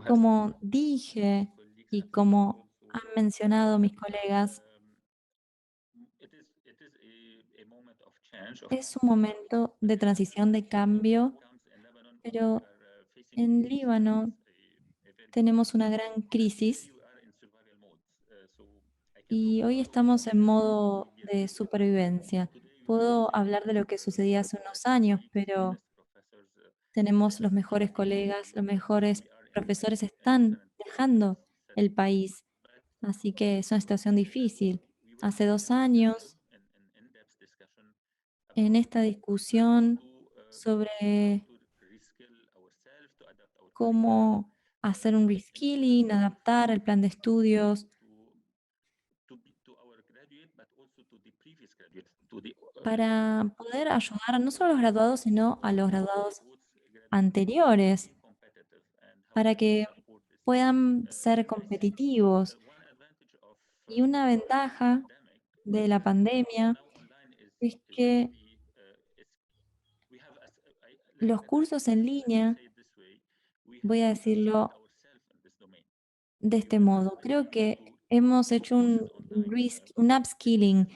Como dije y como han mencionado mis colegas, es un momento de transición, de cambio, pero en Líbano tenemos una gran crisis y hoy estamos en modo de supervivencia. Puedo hablar de lo que sucedía hace unos años, pero tenemos los mejores colegas, los mejores profesores están dejando el país, así que es una situación difícil. Hace 2 años, en esta discusión sobre cómo hacer un reskilling, adaptar el plan de estudios para poder ayudar no solo a los graduados, sino a los graduados anteriores, para que puedan ser competitivos. Y una ventaja de la pandemia es que los cursos en línea, voy a decirlo de este modo, creo que hemos hecho un upskilling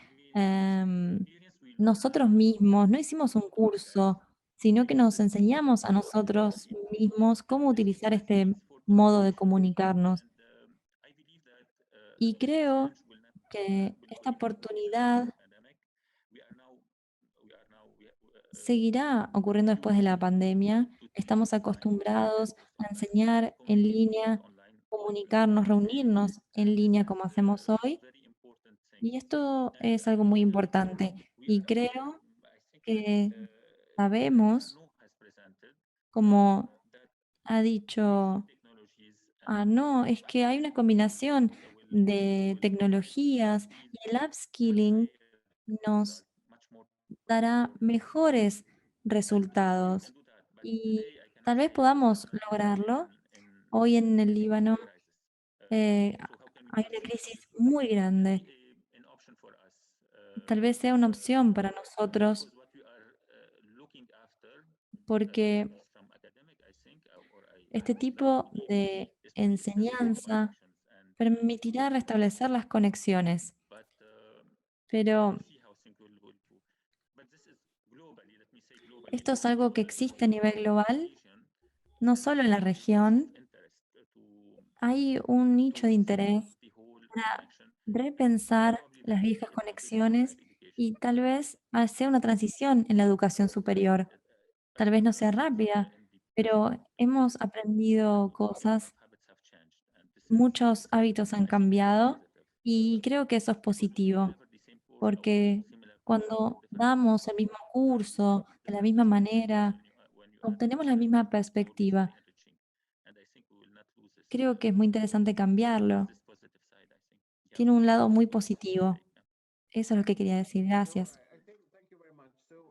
nosotros mismos, no hicimos un curso, sino que nos enseñamos a nosotros mismos cómo utilizar este modo de comunicarnos. Y creo que esta oportunidad seguirá ocurriendo después de la pandemia. Estamos acostumbrados a enseñar en línea, comunicarnos, reunirnos en línea como hacemos hoy. Y esto es algo muy importante. Y creo que sabemos, como ha dicho, no, es que hay una combinación de tecnologías y el upskilling nos dará mejores resultados y tal vez podamos lograrlo. Hoy en el Líbano eh, hay una crisis muy grande. Tal vez sea una opción para nosotros porque este tipo de enseñanza permitirá restablecer las conexiones. Pero esto es algo que existe a nivel global, no solo en la región. Hay un nicho de interés para repensar las viejas conexiones y tal vez sea una transición en la educación superior. Tal vez no sea rápida, pero hemos aprendido cosas, muchos hábitos han cambiado y creo que eso es positivo, porque cuando damos el mismo curso de la misma manera, obtenemos la misma perspectiva. Creo que es muy interesante cambiarlo. tiene un lado muy positivo. Eso es lo que quería decir. Gracias.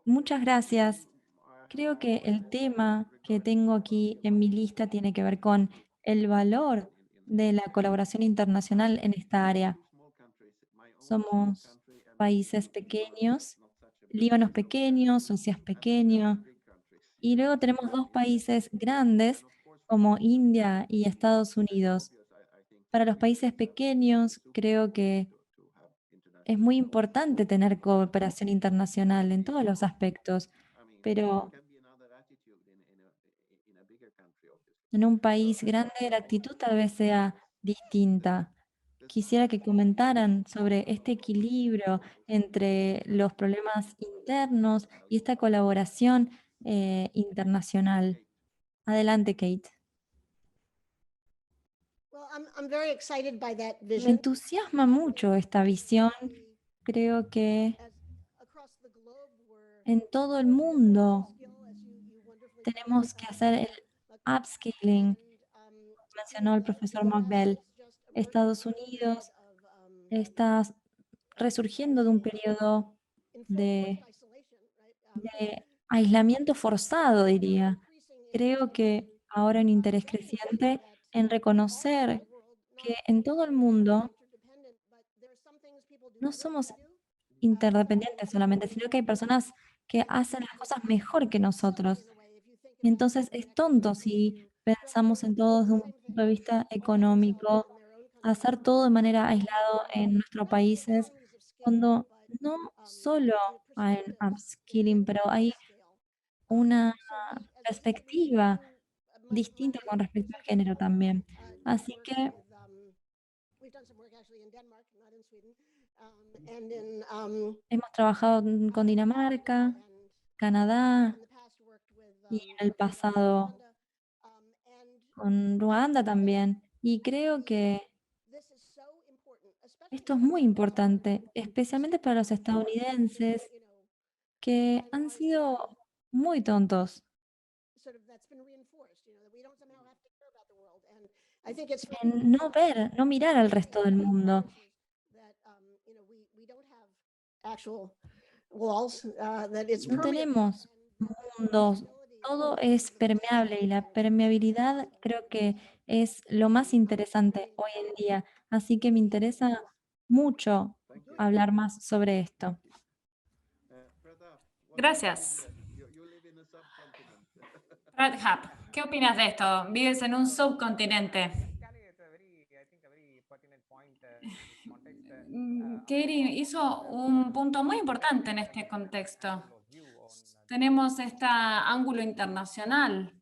Muchas gracias. Creo que el tema que tengo aquí en mi lista tiene que ver con el valor de la colaboración internacional en esta área. Somos países pequeños, Líbanos pequeños, Suecia es pequeño, y luego tenemos dos países grandes como India y Estados Unidos. Para los países pequeños, creo que es muy importante tener cooperación internacional en todos los aspectos, pero en un país grande la actitud tal vez sea distinta. Quisiera que comentaran sobre este equilibrio entre los problemas internos y esta colaboración internacional. Adelante, Kate. Well, I'm very excited by that Me vision. entusiasma mucho esta visión. Creo que Across the globe, we're en todo el mundo tenemos que hacer el upscaling, mencionó el profesor Mokbel. Estados Unidos está resurgiendo de un periodo de aislamiento forzado, diría. Creo que ahora hay un interés creciente en reconocer que en todo el mundo no somos interdependientes solamente, sino que hay personas que hacen las cosas mejor que nosotros. Y entonces es tonto si pensamos en todo desde un punto de vista económico, hacer todo de manera aislado en nuestros países, cuando no solo hay upskilling, pero hay una perspectiva distinta con respecto al género también. Así que hemos trabajado con Dinamarca, Canadá y en el pasado con Ruanda también. Y creo que esto es muy importante, especialmente para los estadounidenses que han sido muy tontos en no ver, no mirar al resto del mundo. No tenemos mundos, todo es permeable y la permeabilidad creo que es lo más interesante hoy en día. Así que me interesa mucho hablar más sobre esto. Gracias. Pradhap, ¿qué opinas de esto? Vives en un subcontinente. Katie hizo un punto muy importante en este contexto. Tenemos este ángulo internacional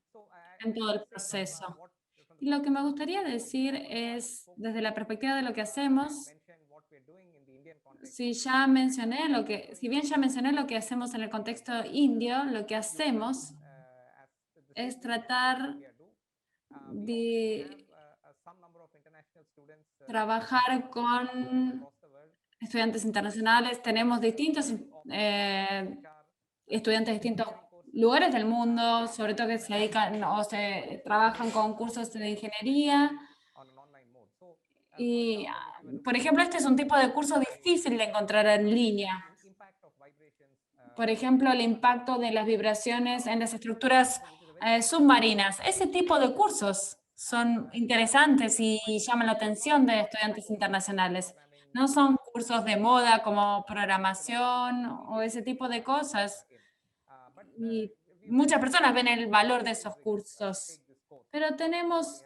en todo el proceso. Y lo que me gustaría decir es, desde la perspectiva de lo que hacemos, si bien ya mencioné lo que hacemos en el contexto indio, lo que hacemos es tratar de trabajar con estudiantes internacionales. Tenemos distintos estudiantes de distintos lugares del mundo, sobre todo que se dedican o se trabajan con cursos de ingeniería. Y, por ejemplo, este es un tipo de curso difícil de encontrar en línea. Por ejemplo, el impacto de las vibraciones en las estructuras submarinas. Ese tipo de cursos son interesantes y llaman la atención de estudiantes internacionales. No son cursos de moda como programación o ese tipo de cosas. Y muchas personas ven el valor de esos cursos. Pero tenemos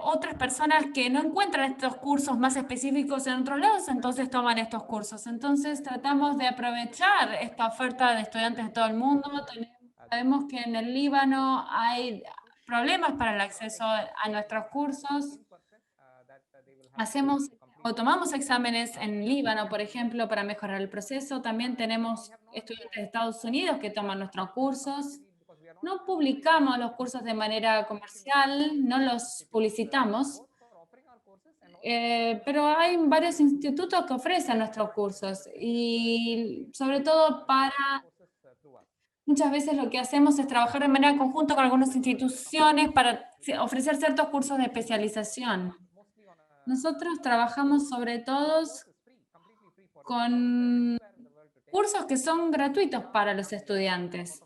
otras personas que no encuentran estos cursos más específicos en otros lados, entonces toman estos cursos. Entonces tratamos de aprovechar esta oferta de estudiantes de todo el mundo. Sabemos que en el Líbano hay problemas para el acceso a nuestros cursos. Tomamos exámenes en Líbano, por ejemplo, para mejorar el proceso. También tenemos estudiantes de Estados Unidos que toman nuestros cursos. No publicamos los cursos de manera comercial, no los publicitamos, pero hay varios institutos que ofrecen nuestros cursos y sobre todo muchas veces lo que hacemos es trabajar de manera conjunta con algunas instituciones para ofrecer ciertos cursos de especialización. Nosotros trabajamos sobre todo con cursos que son gratuitos para los estudiantes.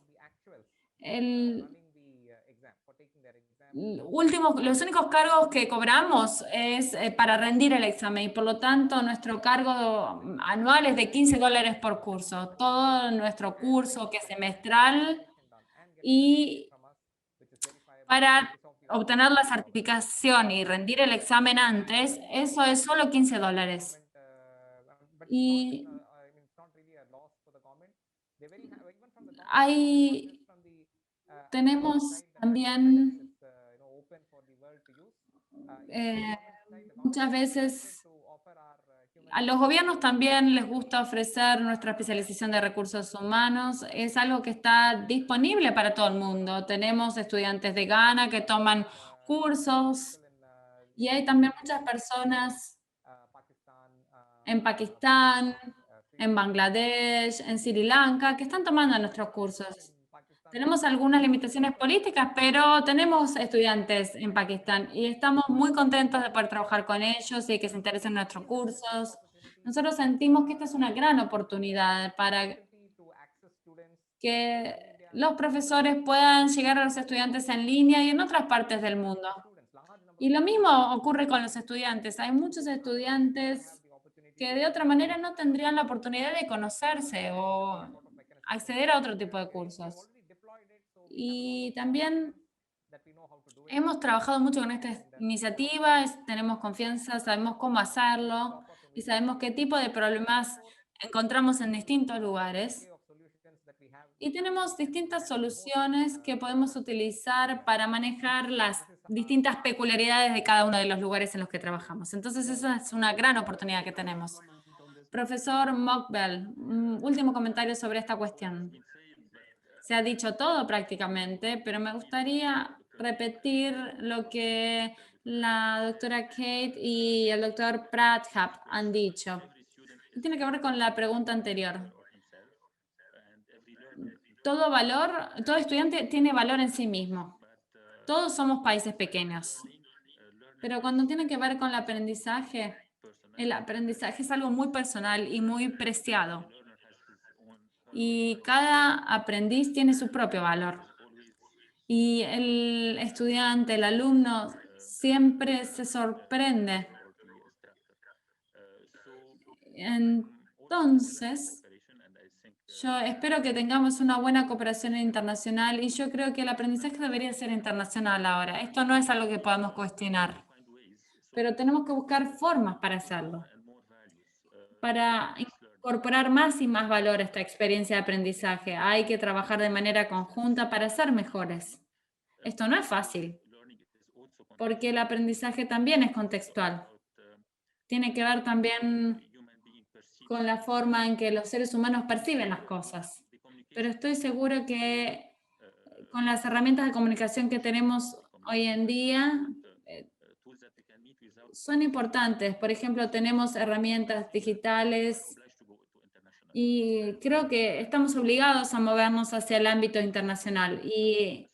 Los únicos cargos que cobramos es para rendir el examen y por lo tanto nuestro cargo anual es de $15 por curso. Todo nuestro curso que es semestral y para obtener la certificación y rendir el examen antes, eso es solo $15. Y tenemos también muchas veces a los gobiernos también les gusta ofrecer nuestra especialización de recursos humanos. Es algo que está disponible para todo el mundo. Tenemos estudiantes de Ghana que toman cursos y hay también muchas personas en Pakistán, en Bangladesh, en Sri Lanka, que están tomando nuestros cursos. Tenemos algunas limitaciones políticas, pero tenemos estudiantes en Pakistán y estamos muy contentos de poder trabajar con ellos y que se interesen en nuestros cursos. Nosotros sentimos que esta es una gran oportunidad para que los profesores puedan llegar a los estudiantes en línea y en otras partes del mundo. Y lo mismo ocurre con los estudiantes. Hay muchos estudiantes que de otra manera no tendrían la oportunidad de conocerse o acceder a otro tipo de cursos. Y también hemos trabajado mucho con esta iniciativa, tenemos confianza, sabemos cómo hacerlo y sabemos qué tipo de problemas encontramos en distintos lugares. Y tenemos distintas soluciones que podemos utilizar para manejar las distintas peculiaridades de cada uno de los lugares en los que trabajamos. Entonces, esa es una gran oportunidad que tenemos. Profesor Mokbel, último comentario sobre esta cuestión. Se ha dicho todo prácticamente, pero me gustaría repetir lo que la doctora Kate y el doctor Pratchett han dicho. Y tiene que ver con la pregunta anterior. Todo estudiante tiene valor en sí mismo. Todos somos países pequeños. Pero cuando tiene que ver con el aprendizaje es algo muy personal y muy preciado. Y cada aprendiz tiene su propio valor. Y el estudiante, el alumno, siempre se sorprende. Entonces, yo espero que tengamos una buena cooperación internacional y yo creo que el aprendizaje debería ser internacional ahora. Esto no es algo que podamos cuestionar, pero tenemos que buscar formas para hacerlo, para incorporar más y más valor a esta experiencia de aprendizaje. Hay que trabajar de manera conjunta para ser mejores. Esto no es fácil, porque el aprendizaje también es contextual. Tiene que ver también con la forma en que los seres humanos perciben las cosas. Pero estoy seguro que con las herramientas de comunicación que tenemos hoy en día son importantes. Por ejemplo, tenemos herramientas digitales y creo que estamos obligados a movernos hacia el ámbito internacional. Y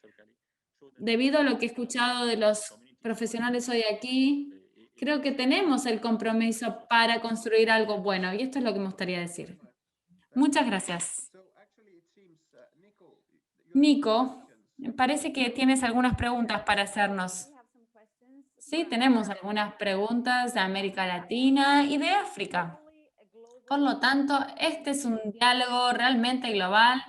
debido a lo que he escuchado de los profesionales hoy aquí, creo que tenemos el compromiso para construir algo bueno. Y esto es lo que me gustaría decir. Muchas gracias. Nico, parece que tienes algunas preguntas para hacernos. Sí, tenemos algunas preguntas de América Latina y de África. Por lo tanto, este es un diálogo realmente global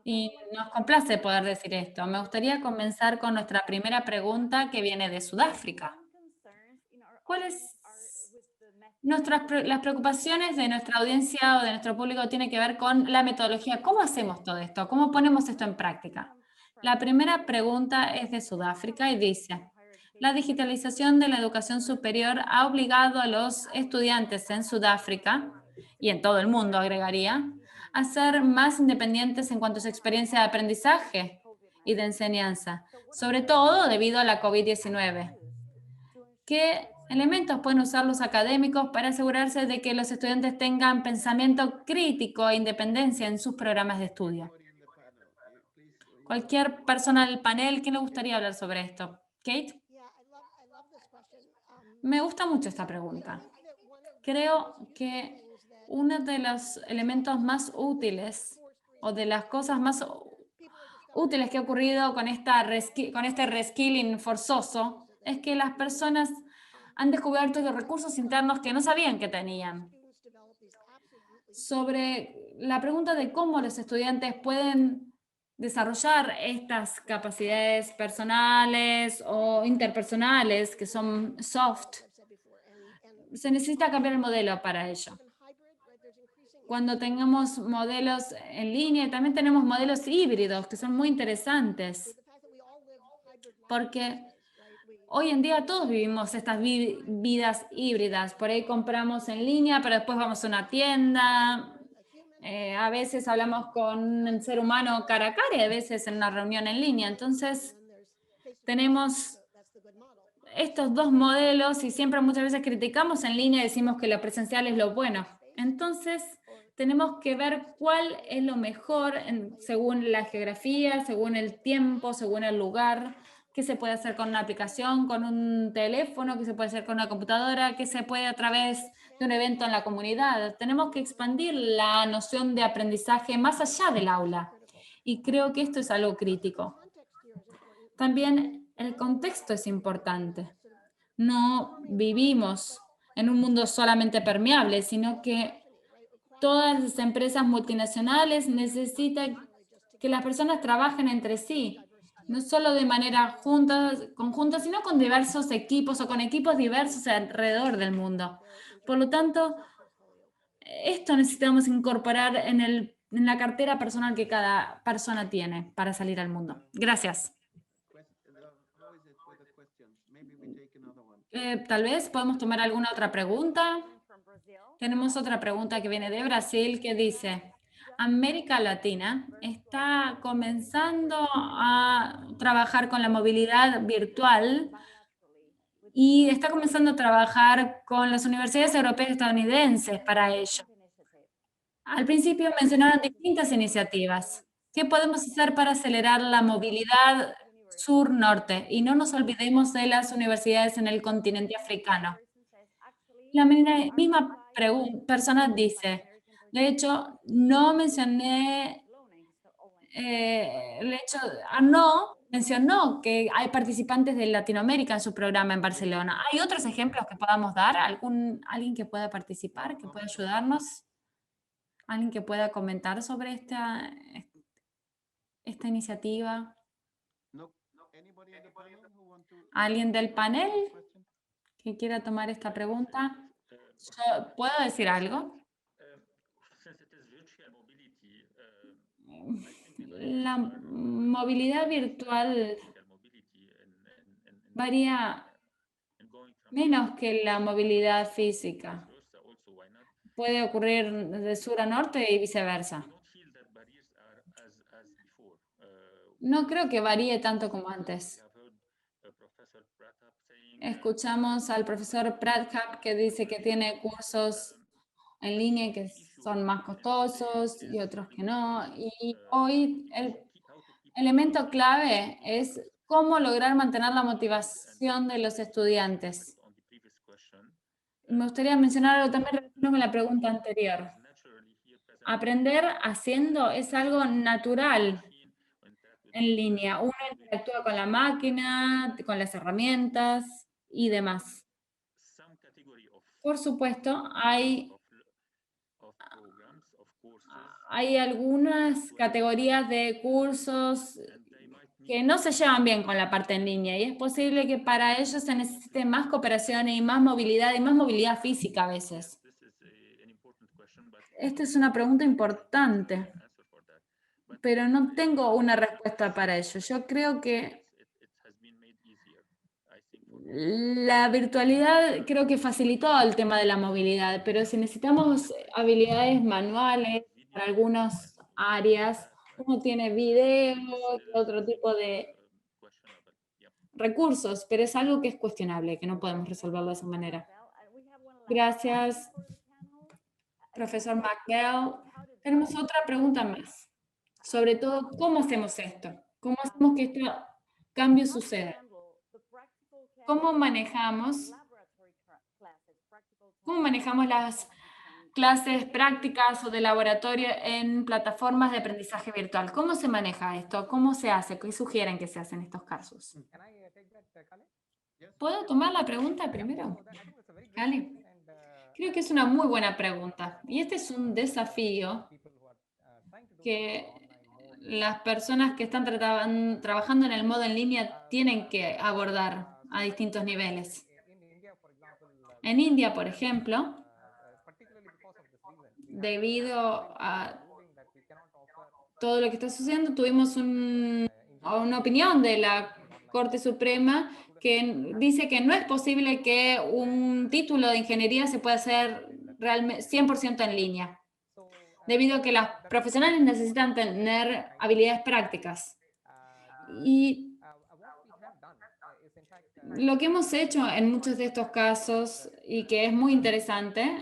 y nos complace poder decir esto. Me gustaría comenzar con nuestra primera pregunta que viene de Sudáfrica. ¿Cuáles las preocupaciones de nuestra audiencia o de nuestro público tienen que ver con la metodología? ¿Cómo hacemos todo esto? ¿Cómo ponemos esto en práctica? La primera pregunta es de Sudáfrica y dice: la digitalización de la educación superior ha obligado a los estudiantes en Sudáfrica, y en todo el mundo agregaría, a ser más independientes en cuanto a su experiencia de aprendizaje y de enseñanza, sobre todo debido a la COVID-19. ¿Qué elementos pueden usar los académicos para asegurarse de que los estudiantes tengan pensamiento crítico e independencia en sus programas de estudio? Cualquier persona del panel, ¿quién le gustaría hablar sobre esto? Kate. Me gusta mucho esta pregunta. Creo que uno de los elementos más útiles o de las cosas más útiles que ha ocurrido con este reskilling forzoso es que las personas han descubierto los recursos internos que no sabían que tenían. Sobre la pregunta de cómo los estudiantes pueden desarrollar estas capacidades personales o interpersonales que son soft, se necesita cambiar el modelo para ello. Cuando tengamos modelos en línea, también tenemos modelos híbridos que son muy interesantes, porque hoy en día todos vivimos estas vidas híbridas. Por ahí compramos en línea, pero después vamos a una tienda. A veces hablamos con un ser humano cara a cara y a veces en una reunión en línea. Entonces, tenemos estos dos modelos y siempre muchas veces criticamos en línea y decimos que lo presencial es lo bueno. Entonces, tenemos que ver cuál es lo mejor según la geografía, según el tiempo, según el lugar, qué se puede hacer con una aplicación, con un teléfono, qué se puede hacer con una computadora, qué se puede a través de un evento en la comunidad. Tenemos que expandir la noción de aprendizaje más allá del aula. Y creo que esto es algo crítico. También el contexto es importante. No vivimos en un mundo solamente permeable, sino que todas las empresas multinacionales necesitan que las personas trabajen entre sí, no solo de manera conjunta, sino con diversos equipos o con equipos diversos alrededor del mundo. Por lo tanto, esto necesitamos incorporar en la cartera personal que cada persona tiene para salir al mundo. Gracias. Tal vez podemos tomar alguna otra pregunta. Tenemos otra pregunta que viene de Brasil que dice: América Latina está comenzando a trabajar con la movilidad virtual y está comenzando a trabajar con las universidades europeas y estadounidenses para ello. Al principio mencionaron distintas iniciativas. ¿Qué podemos hacer para acelerar la movilidad sur-norte? Y no nos olvidemos de las universidades en el continente africano. La misma persona dice, de hecho, no mencioné, no mencionó que hay participantes de Latinoamérica en su programa en Barcelona. ¿Hay otros ejemplos que podamos dar? ¿Alguien que pueda participar, que pueda ayudarnos? ¿Alguien que pueda comentar sobre esta iniciativa? ¿Alguien del panel que quiera tomar esta pregunta? ¿Puedo decir algo? La movilidad virtual varía menos que la movilidad física. Puede ocurrir de sur a norte y viceversa. No creo que varíe tanto como antes. Escuchamos al profesor Pratkhap que dice que tiene cursos en línea que son más costosos y otros que no. Y hoy el elemento clave es cómo lograr mantener la motivación de los estudiantes. Me gustaría mencionar algo también relacionado con la pregunta anterior. Aprender haciendo es algo natural en línea. Uno interactúa con la máquina, con las herramientas y demás. Por supuesto, hay algunas categorías de cursos que no se llevan bien con la parte en línea y es posible que para ellos se necesite más cooperación y más movilidad física a veces. Esta es una pregunta importante, pero no tengo una respuesta para ello. Yo creo que la virtualidad creo que facilitó el tema de la movilidad, pero si necesitamos habilidades manuales para algunas áreas, uno tiene video y otro tipo de recursos, pero es algo que es cuestionable, que no podemos resolverlo de esa manera. Gracias, profesor McGill. Tenemos otra pregunta más. Sobre todo, ¿cómo hacemos esto? ¿Cómo hacemos que este cambio suceda? ¿Cómo manejamos ¿Cómo manejamos las clases prácticas o de laboratorio en plataformas de aprendizaje virtual? ¿Cómo se maneja esto? ¿Cómo se hace? ¿Qué sugieren que se hace en estos casos? ¿Puedo tomar la pregunta primero? Cali. Creo que es una muy buena pregunta. Y este es un desafío que las personas que están trabajando en el modo en línea tienen que abordar a distintos niveles. En India, por ejemplo, debido a todo lo que está sucediendo, tuvimos una opinión de la Corte Suprema que dice que no es posible que un título de ingeniería se pueda hacer realmente 100% en línea, debido a que las profesionales necesitan tener habilidades prácticas. Y lo que hemos hecho en muchos de estos casos, y que es muy interesante,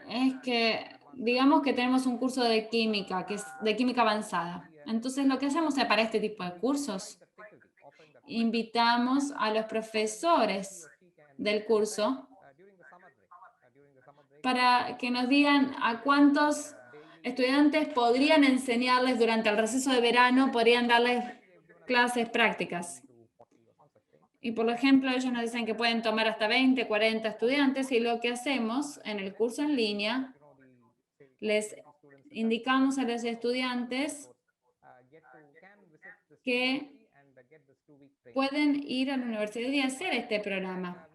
es que digamos que tenemos un curso de química, que es de química avanzada. Entonces, lo que hacemos es para este tipo de cursos, invitamos a los profesores del curso para que nos digan a cuántos estudiantes podrían enseñarles durante el receso de verano, podrían darles clases prácticas. Y por ejemplo, ellos nos dicen que pueden tomar hasta 20, 40 estudiantes, y lo que hacemos en el curso en línea, les indicamos a los estudiantes que pueden ir a la universidad y hacer este programa.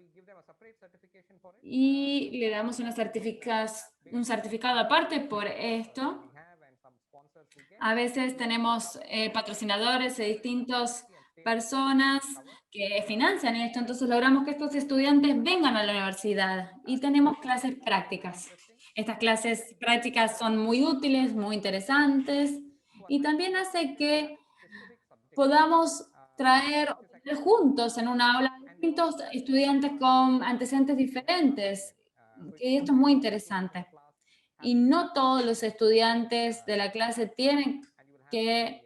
Y le damos un certificado aparte por esto. A veces tenemos patrocinadores de distintas personas que financian esto, entonces logramos que estos estudiantes vengan a la universidad y tenemos clases prácticas. Estas clases prácticas son muy útiles, muy interesantes, y también hace que podamos traer juntos en una aula distintos estudiantes con antecedentes diferentes, que esto es muy interesante. Y no todos los estudiantes de la clase tienen que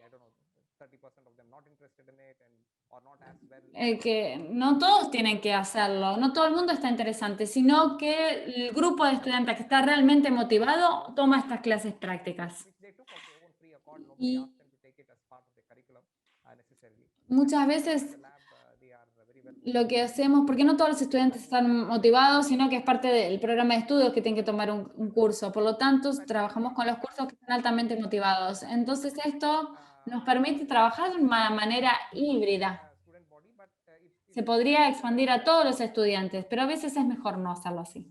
no todos tienen que hacerlo, no todo el mundo está interesante, sino que el grupo de estudiantes que está realmente motivado toma estas clases prácticas. Y muchas veces lo que hacemos, porque no todos los estudiantes están motivados, sino que es parte del programa de estudios que tienen que tomar un curso. Por lo tanto, trabajamos con los cursos que están altamente motivados. Entonces, esto nos permite trabajar de una manera híbrida. Se podría expandir a todos los estudiantes, pero a veces es mejor no hacerlo así.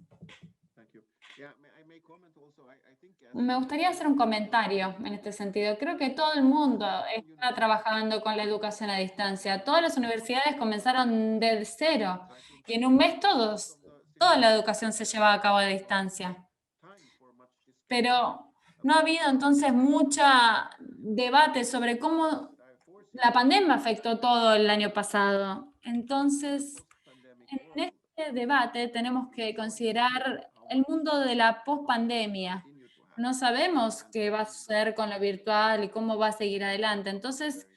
Me gustaría hacer un comentario en este sentido. Creo que todo el mundo está trabajando con la educación a distancia. Todas las universidades comenzaron desde cero y en un mes toda la educación se lleva a cabo a distancia. Pero no ha habido entonces mucho debate sobre cómo la pandemia afectó todo el año pasado. Entonces, en este debate tenemos que considerar el mundo de la pospandemia. No sabemos qué va a suceder con lo virtual y cómo va a seguir adelante. Entonces,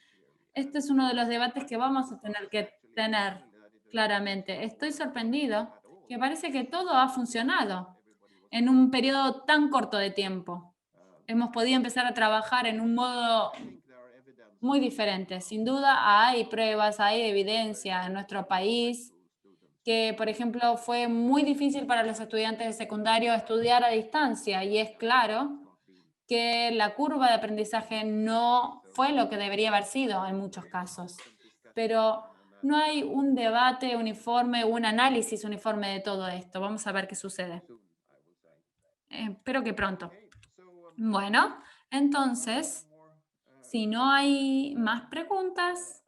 este es uno de los debates que vamos a tener que tener claramente. Estoy sorprendido que parece que todo ha funcionado en un periodo tan corto de tiempo. Hemos podido empezar a trabajar en un modo muy diferente. Sin duda hay pruebas, hay evidencia en nuestro país que, por ejemplo, fue muy difícil para los estudiantes de secundario estudiar a distancia, y es claro que la curva de aprendizaje no fue lo que debería haber sido en muchos casos. Pero no hay un debate uniforme, un análisis uniforme de todo esto. Vamos a ver qué sucede. Espero que pronto. Bueno, entonces, si no hay más preguntas,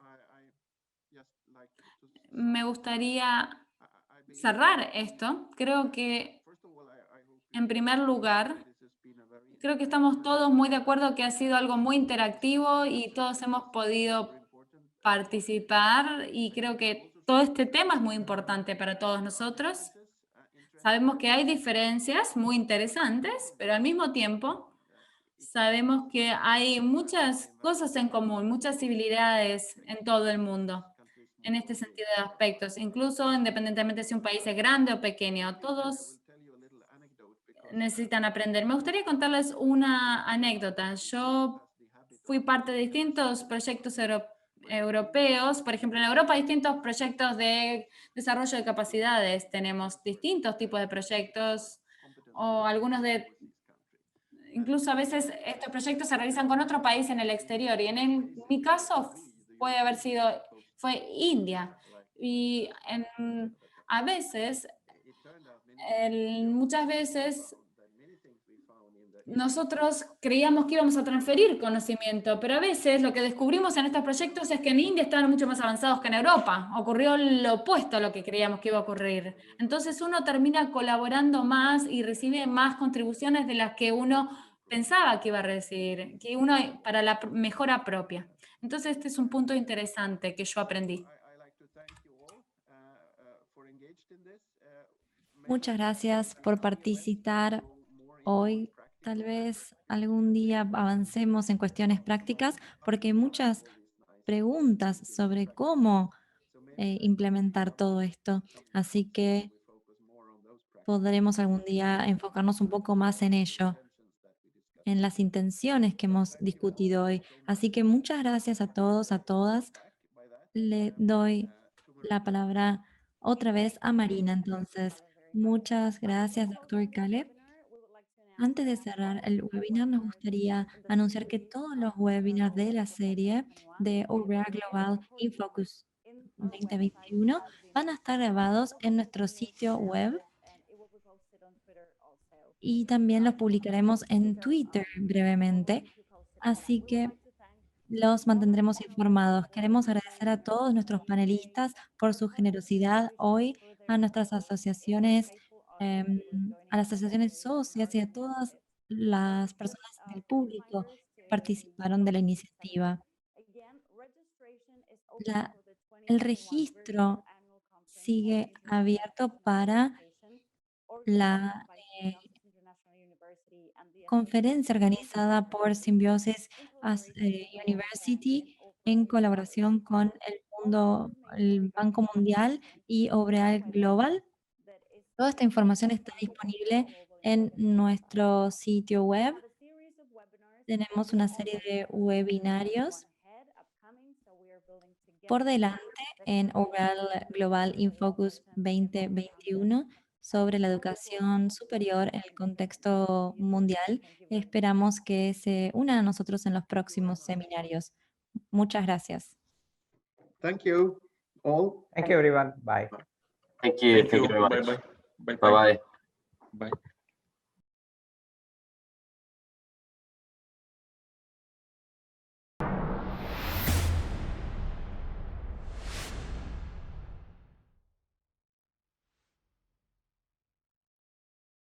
me gustaría cerrar esto. Creo que, en primer lugar, creo que estamos todos muy de acuerdo que ha sido algo muy interactivo y todos hemos podido participar, y creo que todo este tema es muy importante para todos nosotros. Sabemos que hay diferencias muy interesantes, pero al mismo tiempo sabemos que hay muchas cosas en común, muchas civilidades en todo el mundo, en este sentido de aspectos, incluso independientemente si un país es grande o pequeño. Todos necesitan aprender. Me gustaría contarles una anécdota. Yo fui parte de distintos proyectos europeos. Por ejemplo, en Europa hay distintos proyectos de desarrollo de capacidades. Tenemos distintos tipos de proyectos, o algunos de... Incluso a veces estos proyectos se realizan con otro país en el exterior. Y en mi caso fue India. Y a veces, muchas veces, nosotros creíamos que íbamos a transferir conocimiento, pero a veces lo que descubrimos en estos proyectos es que en India estaban mucho más avanzados que en Europa. Ocurrió lo opuesto a lo que creíamos que iba a ocurrir. Entonces uno termina colaborando más y recibe más contribuciones de las que uno pensaba que iba a recibir, que uno para la mejora propia. Entonces este es un punto interesante que yo aprendí. Muchas gracias por participar hoy. Tal vez algún día avancemos en cuestiones prácticas, porque hay muchas preguntas sobre cómo implementar todo esto. Así que podremos algún día enfocarnos un poco más en ello, en las intenciones que hemos discutido hoy. Así que muchas gracias a todos, a todas. Le doy la palabra otra vez a Marina, entonces. Muchas gracias, doctor Caleb. Antes de cerrar el webinar, nos gustaría anunciar que todos los webinars de la serie de OER Global InFocus 2021 van a estar grabados en nuestro sitio web y también los publicaremos en Twitter brevemente. Así que los mantendremos informados. Queremos agradecer a todos nuestros panelistas por su generosidad hoy, a nuestras asociaciones, a las asociaciones socias y a todas las personas del público que participaron de la iniciativa. El registro sigue abierto para la conferencia organizada por Symbiosis University en colaboración con el Banco Mundial y Obreal Global. Toda esta información está disponible en nuestro sitio web. Tenemos una serie de webinarios por delante en Obreal Global InFocus 2021 sobre la educación superior en el contexto mundial. Esperamos que se unan a nosotros en los próximos seminarios. Muchas gracias. Thank you all. Thank you, everyone. Bye. Thank you very much. Bye bye. Bye bye. Bye.